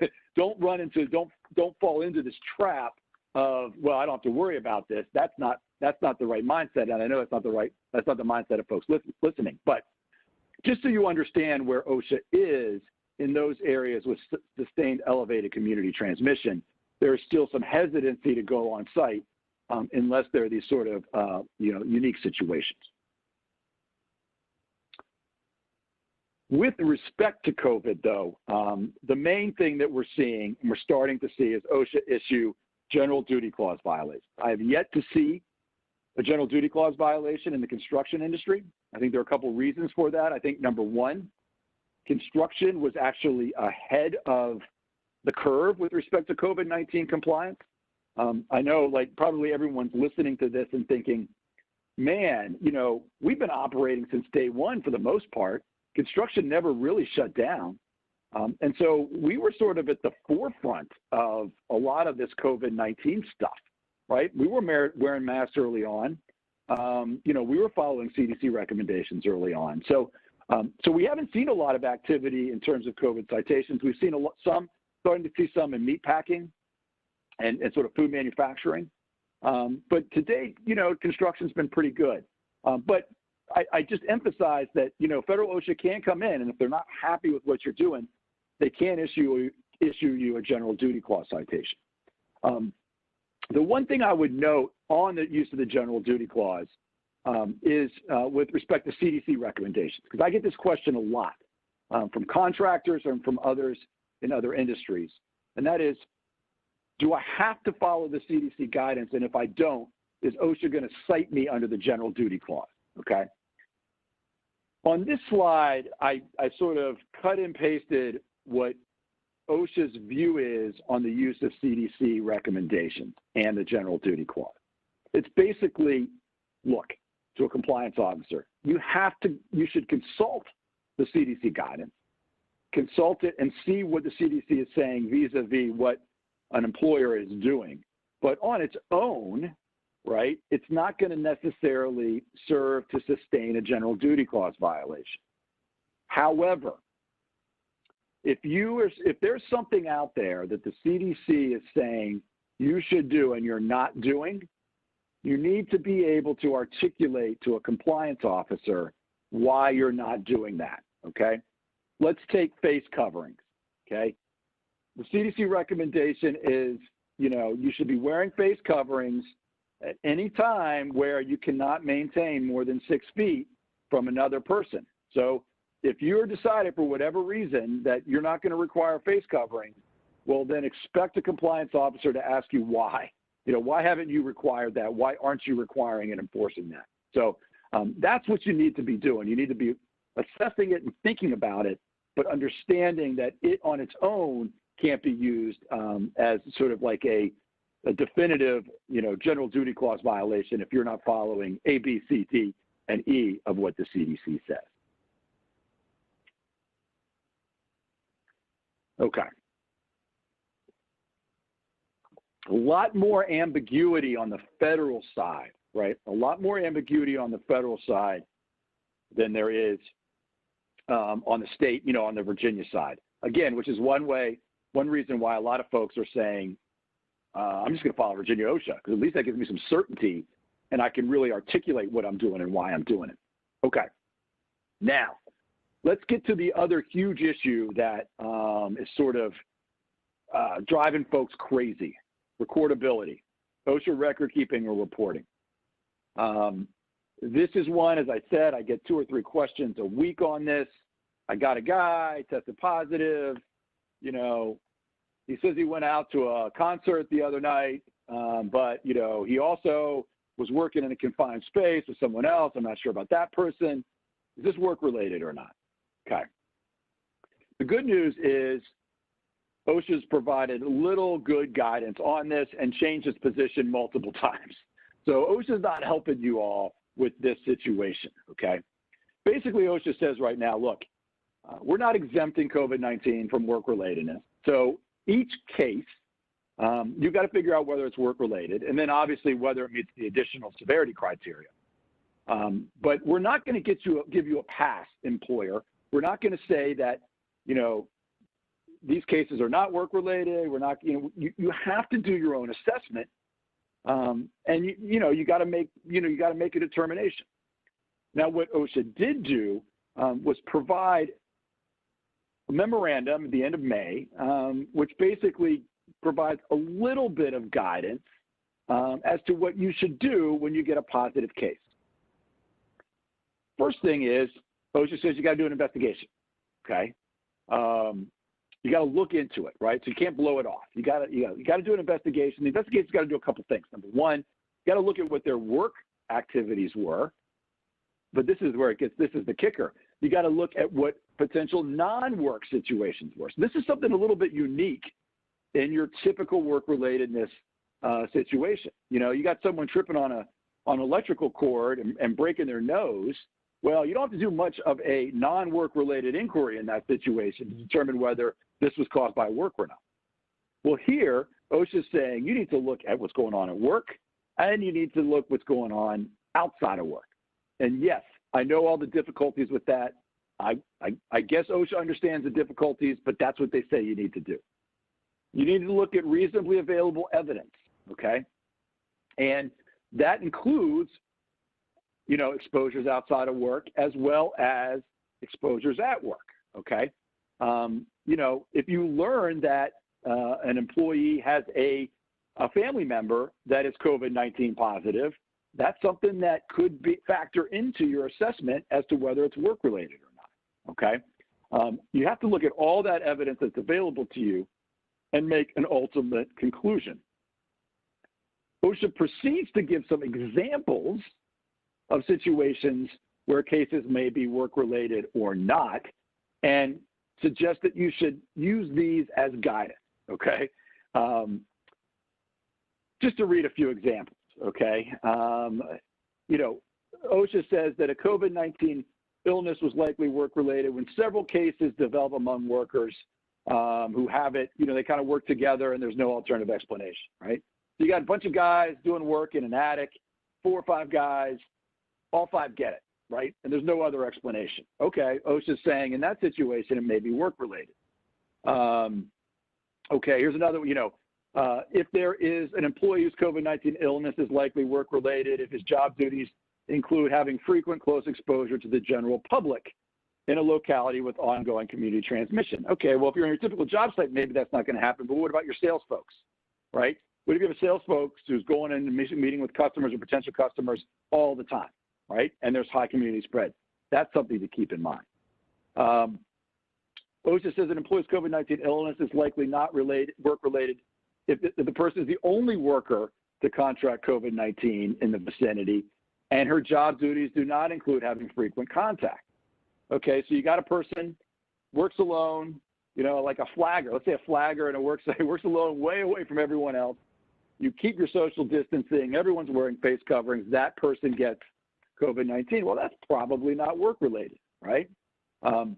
fall into this trap of, well, I don't have to worry about this. That's not the right mindset, and I know that's not the mindset of folks listening. But just so you understand where OSHA is in those areas with sustained elevated community transmission, there is still some hesitancy to go on site unless there are these sort of unique situations. With respect to COVID, though, the main thing that we're seeing and we're starting to see is OSHA issue general duty clause violations. I have yet to see a general duty clause violation in the construction industry. I think there are a couple reasons for that. I think number one, construction was actually ahead of the curve with respect to COVID-19 compliance. I know, probably everyone's listening to this and thinking, man, we've been operating since day one for the most part. Construction never really shut down. And so we were sort of at the forefront of a lot of this COVID-19 stuff, right? We were wearing masks early on. We were following CDC recommendations early on. So we haven't seen a lot of activity in terms of COVID citations. We've seen starting to see some in meat packing and sort of food manufacturing. But to date, construction's been pretty good. But I just emphasize that, federal OSHA can come in, and if they're not happy with what you're doing, they can issue you a general duty clause citation. The one thing I would note on the use of the general duty clause is with respect to CDC recommendations, because I get this question a lot from contractors and from others in other industries, and that is, do I have to follow the CDC guidance? And if I don't, is OSHA going to cite me under the general duty clause? Okay. On this slide, I sort of cut and pasted what OSHA's view is on the use of CDC recommendations and the general duty clause. It's basically, look, to a compliance officer, you should consult the CDC guidance, consult it and see what the CDC is saying vis-a-vis what an employer is doing. But on its own, right, it's not going to necessarily serve to sustain a general duty clause violation. However, if there's something out there that the CDC is saying you should do and you're not doing, you need to be able to articulate to a compliance officer why you're not doing that, okay? Let's take face coverings, okay? The CDC recommendation is, you should be wearing face coverings at any time where you cannot maintain more than 6 feet from another person. So if you're decided for whatever reason that you're not going to require face covering, well, then expect a compliance officer to ask you why. Why haven't you required that? Why aren't you requiring and enforcing that? So that's what you need to be doing. You need to be assessing it and thinking about it, but understanding that it on its own can't be used as sort of like a definitive, general duty clause violation if you're not following A, B, C, D, and E of what the CDC says. Okay. A lot more ambiguity on the federal side, right? A lot more ambiguity on the federal side than there is on the state, on the Virginia side. Again, which is one reason why a lot of folks are saying, I'm just going to follow Virginia OSHA, because at least that gives me some certainty and I can really articulate what I'm doing and why I'm doing it. Okay. Now, let's get to the other huge issue that is sort of driving folks crazy: recordability, OSHA record keeping or reporting. This is one, as I said, I get 2 or 3 questions a week on this. I got a guy tested positive, he says he went out to a concert the other night, but, he also was working in a confined space with someone else. I'm not sure about that person. Is this work-related or not? Okay. The good news is OSHA's provided little good guidance on this and changed its position multiple times. So OSHA's not helping you all with this situation, okay? Basically, OSHA says right now, look, we're not exempting COVID-19 from work-relatedness. So each case, you've got to figure out whether it's work-related, and then obviously whether it meets the additional severity criteria. But we're not going to give you a pass, employer. We're not going to say that, these cases are not work-related. We're not, you have to do your own assessment, and you got to make, a determination. Now, what OSHA did do was provide a memorandum at the end of May, which basically provides a little bit of guidance as to what you should do when you get a positive case. First thing is, OSHA says you got to do an investigation, okay? You got to look into it, right? So you can't blow it off. You got to do an investigation. The investigation's got to do a couple things. Number one, you got to look at what their work activities were. But this is where this is the kicker. You got to look at what potential non-work situations were. So this is something a little bit unique in your typical work-relatedness situation. You got someone tripping on an electrical cord and breaking their nose. Well, you don't have to do much of a non-work related inquiry in that situation to determine whether this was caused by work or not. Well, here, OSHA's saying you need to look at what's going on at work, and you need to look what's going on outside of work. And yes, I know all the difficulties with that. I guess OSHA understands the difficulties, but that's what they say you need to do. You need to look at reasonably available evidence, okay? And that includes exposures outside of work as well as exposures at work, okay? If you learn that an employee has a family member that is COVID-19 positive, that's something that could factor into your assessment as to whether it's work-related or not, okay? You have to look at all that evidence that's available to you and make an ultimate conclusion. OSHA proceeds to give some examples of situations where cases may be work-related or not, and suggest that you should use these as guidance, okay? Just to read a few examples, okay? OSHA says that a COVID-19 illness was likely work-related when several cases develop among workers who have it, they kind of work together and there's no alternative explanation, right? So you got a bunch of guys doing work in an attic, 4 or 5 guys, all 5 get it, right? And there's no other explanation. Okay, OSHA's saying in that situation, it may be work-related. Okay, here's another, if there is an employee whose COVID-19 illness is likely work-related, if his job duties include having frequent close exposure to the general public in a locality with ongoing community transmission. Okay, well, if you're in your typical job site, maybe that's not going to happen, but what about your sales folks, right? What if you have a sales folks who's going in and meeting with customers or potential customers all the time, right? And there's high community spread. That's something to keep in mind. OSHA says an employee's COVID-19 illness is likely not work-related if the person is the only worker to contract COVID-19 in the vicinity and her job duties do not include having frequent contact. Okay, so you got a person, works alone, like a flagger. Let's say a flagger in a work site, works alone, way away from everyone else. You keep your social distancing, everyone's wearing face coverings, that person gets COVID-19. Well, that's probably not work-related, right? And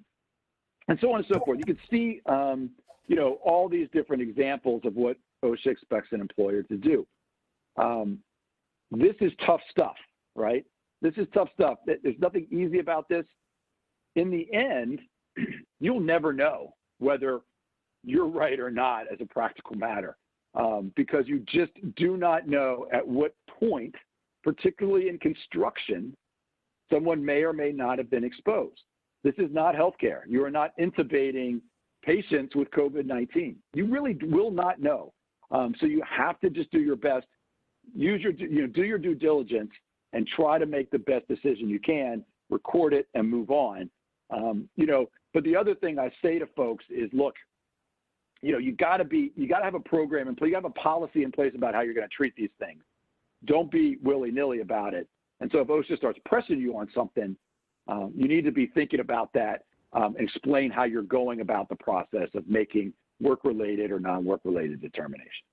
so on and so forth. You can see, all these different examples of what OSHA expects an employer to do. This is tough stuff, right? This is tough stuff. There's nothing easy about this. In the end, you'll never know whether you're right or not as a practical matter, because you just do not know at what point, particularly in construction, someone may or may not have been exposed. This is not healthcare. You are not intubating patients with COVID-19. You really will not know. So you have to just do your best, do your due diligence and try to make the best decision you can, record it and move on. But the other thing I say to folks is, look, you got to have a program in place, you have a policy in place about how you're going to treat these things. Don't be willy-nilly about it. And so if OSHA starts pressing you on something, you need to be thinking about that and explain how you're going about the process of making work-related or non-work-related determination.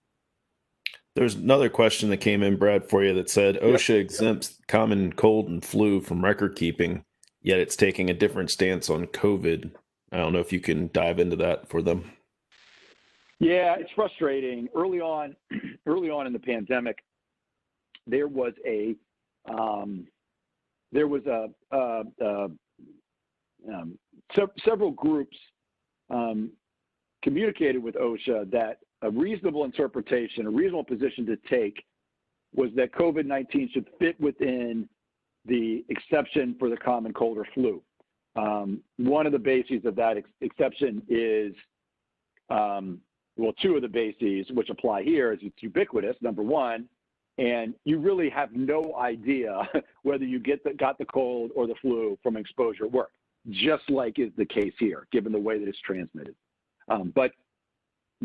There's another question that came in, Brad, for you that said OSHA exempts common cold and flu from record keeping, yet it's taking a different stance on COVID. I don't know if you can dive into that for them. Yeah, it's frustrating. Early on in the pandemic, there was several groups communicated with OSHA that a reasonable interpretation, a reasonable position to take was that COVID-19 should fit within the exception for the common cold or flu. One of the bases of that exception is, two of the bases which apply here is it's ubiquitous, number one, and you really have no idea whether you got the cold or the flu from exposure at work, just like is the case here, given the way that it's transmitted. But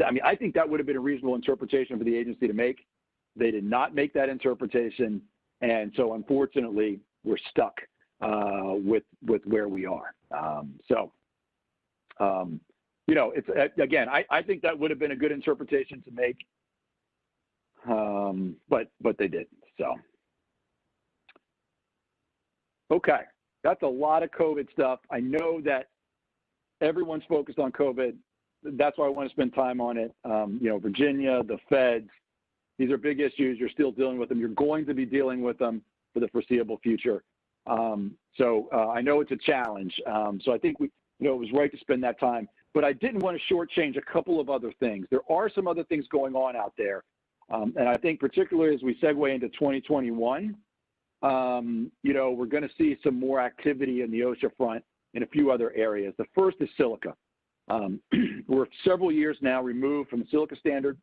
I think that would have been a reasonable interpretation for the agency to make. They did not make that interpretation, and so unfortunately, we're stuck with where we are. It's again, I think that would have been a good interpretation to make, but they didn't. So, okay, that's a lot of COVID stuff. I know that everyone's focused on COVID. That's why I want to spend time on it. Virginia, the feds, these are big issues. You're still dealing with them. You're going to be dealing with them for the foreseeable future. So I know it's a challenge. So I think it was right to spend that time. But I didn't want to shortchange a couple of other things. There are some other things going on out there. And I think particularly as we segue into 2021, we're going to see some more activity in the OSHA front in a few other areas. The first is silica. We're several years now removed from the silica standard.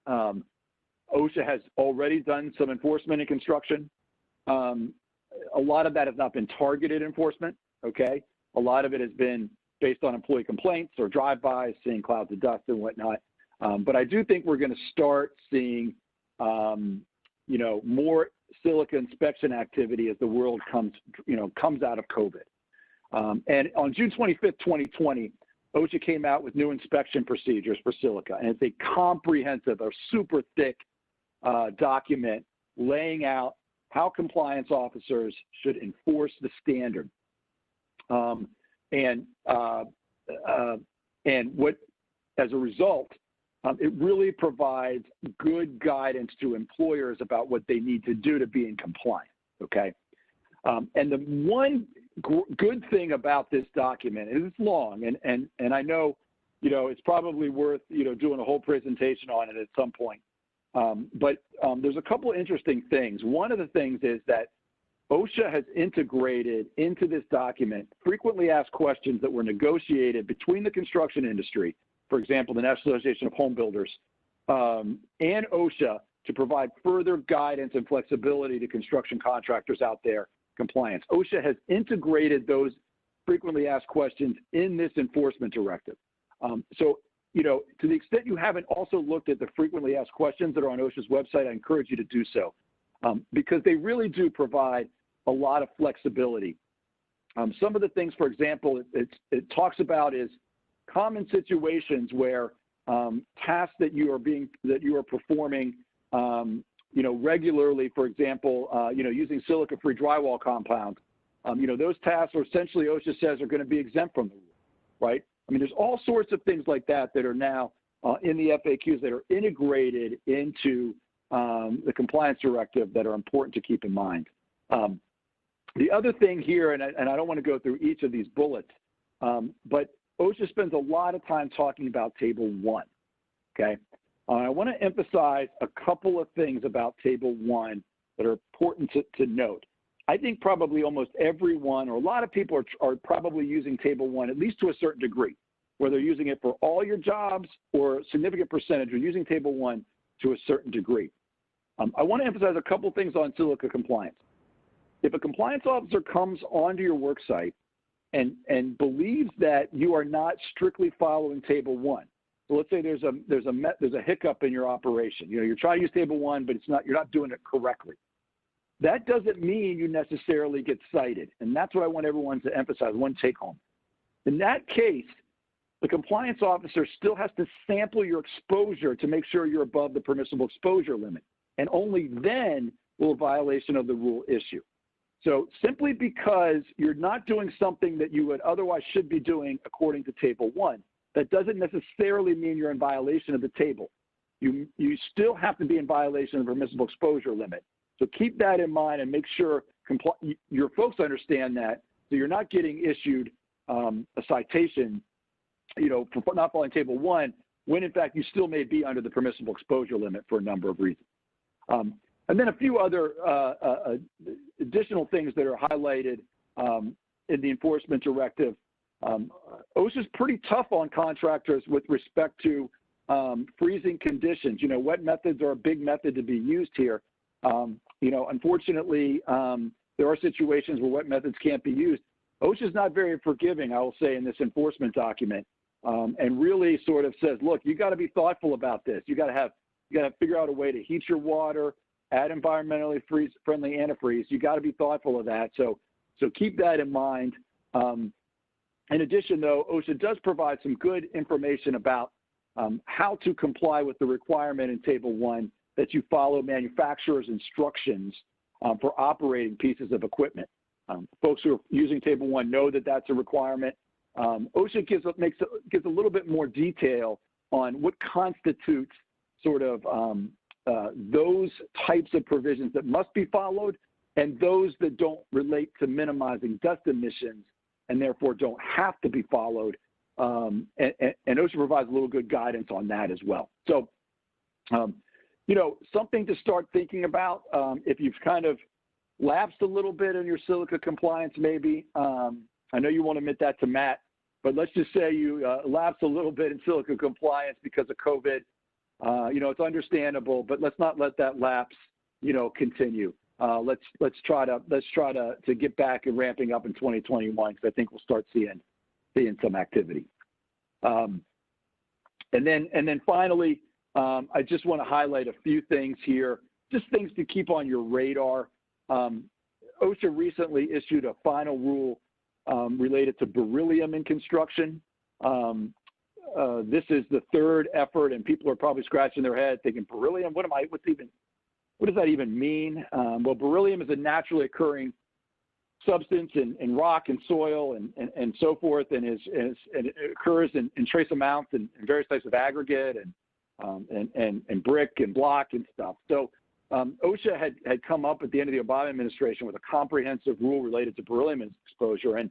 OSHA has already done some enforcement in construction. A lot of that has not been targeted enforcement, okay? A lot of it has been based on employee complaints or drive-bys, seeing clouds of dust and whatnot. But I do think we're going to start seeing, more silica inspection activity as the world comes out of COVID. And on June 25th, 2020, OSHA came out with new inspection procedures for silica, and it's a comprehensive or super thick document laying out how compliance officers should enforce the standard. And what, as a result, it really provides good guidance to employers about what they need to do to be in compliance, okay? And the one good thing about this document is it's long, and I know, it's probably worth, doing a whole presentation on it at some point. But there's a couple of interesting things. One of the things is that OSHA has integrated into this document frequently asked questions that were negotiated between the construction industry, for example, the National Association of Home Builders, and OSHA to provide further guidance and flexibility to construction contractors out there compliance. OSHA has integrated those frequently asked questions in this enforcement directive. So, to the extent you haven't also looked at the frequently asked questions that are on OSHA's website, I encourage you to do so, because they really do provide a lot of flexibility. Some of the things, for example, it talks about is common situations where tasks that you are performing, regularly, for example, using silica-free drywall compound, those tasks are essentially, OSHA says, are going to be exempt from the rule, right? I mean, there's all sorts of things like that that are now in the FAQs that are integrated into the compliance directive that are important to keep in mind. The other thing here, and I don't want to go through each of these bullets, but OSHA spends a lot of time talking about Table 1, okay? I want to emphasize a couple of things about Table 1 that are important to note. I think probably almost everyone, or a lot of people are probably using Table 1, at least to a certain degree, whether they're using it for all your jobs or a significant percentage are using Table 1 to a certain degree. I want to emphasize a couple things on silica compliance. If a compliance officer comes onto your work site and believes that you are not strictly following Table 1, so let's say there's a hiccup in your operation. You're trying to use Table 1, but you're not doing it correctly. That doesn't mean you necessarily get cited, and that's what I want everyone to emphasize, one take home. In that case, the compliance officer still has to sample your exposure to make sure you're above the permissible exposure limit, and only then will a violation of the rule issue. So simply because you're not doing something that you would otherwise should be doing according to Table 1, that doesn't necessarily mean you're in violation of the table. You still have to be in violation of the permissible exposure limit. So keep that in mind and make sure your folks understand that, so you're not getting issued a citation, for not following Table 1, when in fact you still may be under the permissible exposure limit for a number of reasons. And then a few other additional things that are highlighted in the enforcement directive. OSHA is pretty tough on contractors with respect to freezing conditions. Wet methods are a big method to be used here. Unfortunately, there are situations where wet methods can't be used. OSHA is not very forgiving, I will say, in this enforcement document, and really sort of says, look, you got to be thoughtful about this. You got to figure out a way to heat your water, add environmentally friendly antifreeze. You got to be thoughtful of that. So keep that in mind. In addition, though, OSHA does provide some good information about how to comply with the requirement in Table 1 that you follow manufacturer's instructions for operating pieces of equipment. Folks who are using Table 1 know that that's a requirement. OSHA gives a little bit more detail on what constitutes sort of those types of provisions that must be followed and those that don't relate to minimizing dust emissions and therefore don't have to be followed. And OSHA provides a little good guidance on that as well. So, something to start thinking about if you've kind of lapsed a little bit in your silica compliance, maybe. I know you won't admit that to Matt, but let's just say you lapsed a little bit in silica compliance because of COVID. It's understandable, but let's not let that lapse, continue. Let's try to get back and ramping up in 2021, because I think we'll start seeing some activity. And then finally, I just want to highlight a few things here, just things to keep on your radar. OSHA recently issued a final rule related to beryllium in construction. This is the third effort, and people are probably scratching their head thinking, beryllium, what does that even mean? Well, beryllium is a naturally occurring substance in rock and soil and so forth, and it occurs in trace amounts in various types of aggregate and brick and block and stuff. So OSHA had come up at the end of the Obama administration with a comprehensive rule related to beryllium exposure, and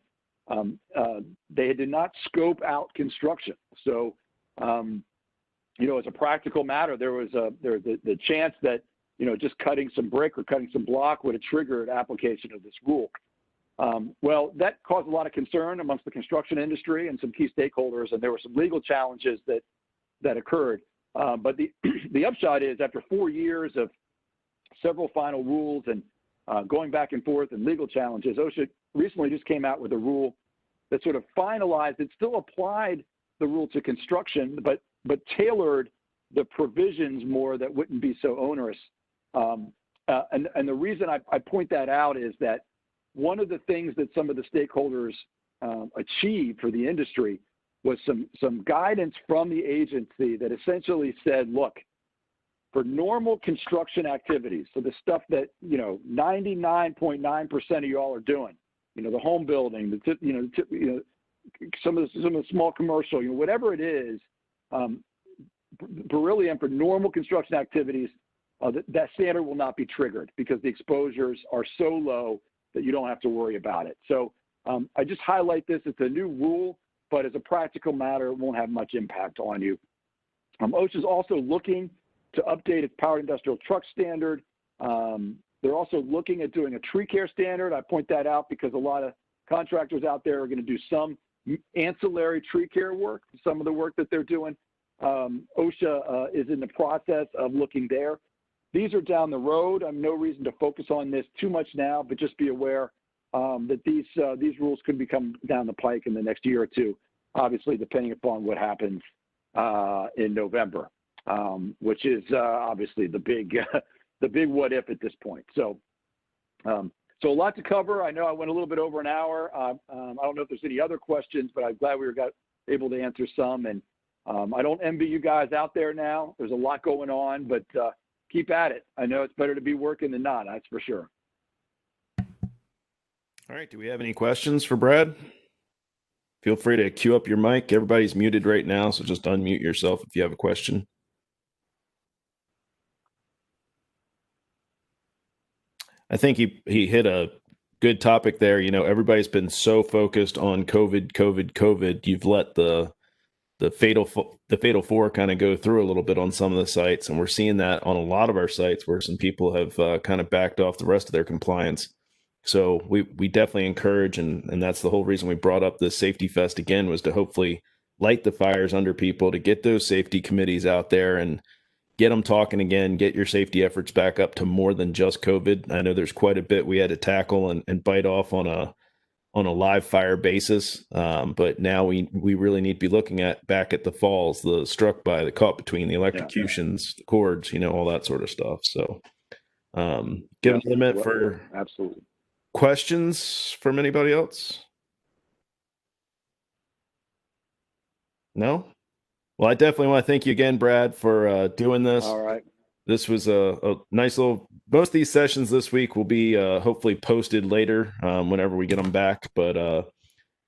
they did not scope out construction. So, as a practical matter, there was the chance that just cutting some brick or cutting some block would have triggered application of this rule. Well, that caused a lot of concern amongst the construction industry and some key stakeholders, and there were some legal challenges that occurred. But the upshot is, after 4 years of several final rules and going back and forth and legal challenges, OSHA recently just came out with a rule that sort of finalized. It still applied the rule to construction, but tailored the provisions more that wouldn't be so onerous. And the reason I point that out is that one of the things that some of the stakeholders achieved for the industry was some guidance from the agency that essentially said, look, for normal construction activities, so the stuff that 99.9% of y'all are doing, the home building, some of the small commercial, whatever it is, beryllium for normal construction activities, that standard will not be triggered because the exposures are so low that you don't have to worry about it. So I just highlight this. It's a new rule, but as a practical matter, it won't have much impact on you. OSHA is also looking to update its powered industrial truck standard. They're also looking at doing a tree care standard. I point that out because a lot of contractors out there are going to do some ancillary tree care work, some of the work that they're doing. OSHA is in the process of looking there. These are down the road. I have no reason to focus on this too much now, but just be aware that these rules could be coming down the pike in the next year or two, obviously depending upon what happens in November, which is obviously the big what if at this point. So a lot to cover. I know I went a little bit over an hour. I don't know if there's any other questions, but I'm glad we got able to answer some. And I don't envy you guys out there now. There's a lot going on, but keep at it. I know it's better to be working than not, that's for sure. All right. Do we have any questions for Brad? Feel free to queue up your mic. Everybody's muted right now, so just unmute yourself if you have a question. I think he hit a good topic there. Everybody's been so focused on COVID. You've let the fatal four kind of go through a little bit on some of the sites, and we're seeing that on a lot of our sites where some people have kind of backed off the rest of their compliance. So we definitely encourage, and that's the whole reason we brought up this safety fest again, was to hopefully light the fires under people, to get those safety committees out there and get them talking again, get your safety efforts back up to more than just COVID. I know there's quite a bit we had to tackle and bite off on a live fire basis. But now we really need to be looking back at the falls, the struck by, the caught between, the electrocutions, the cords, all that sort of stuff. So give a limit for absolutely questions from anybody else. No? Well, I definitely want to thank you again, Brad, for doing this. All right. This was a nice little, most of these sessions this week will be hopefully posted later whenever we get them back. But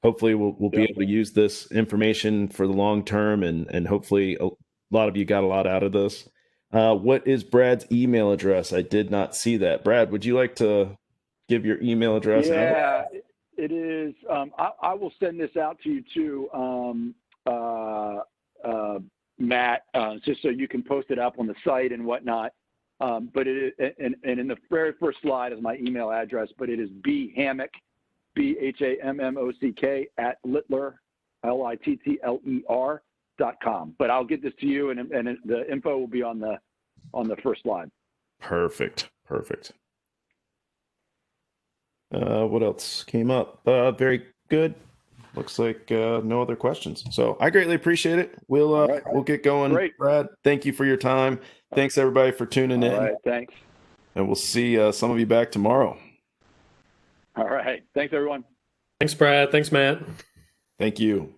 hopefully we'll be able to use this information for the long term, and hopefully a lot of you got a lot out of this. What is Brad's email address? I did not see that. Brad, would you like to give your email address? Yeah, it is. I will send this out to you too, Matt, just so you can post it up on the site and whatnot. But it is, and in the very first slide is my email address, but it is bhammock, BHAMMOCK at Littler, LITTLER.com. But I'll get this to you, and the info will be on the first slide. Perfect. What else came up? Very good. Looks like no other questions. So I greatly appreciate it. We'll get going. Great. Brad, thank you for your time. Thanks everybody for tuning in. All right, thanks. And we'll see some of you back tomorrow. All right. Thanks, everyone. Thanks, Brad. Thanks, Matt. Thank you.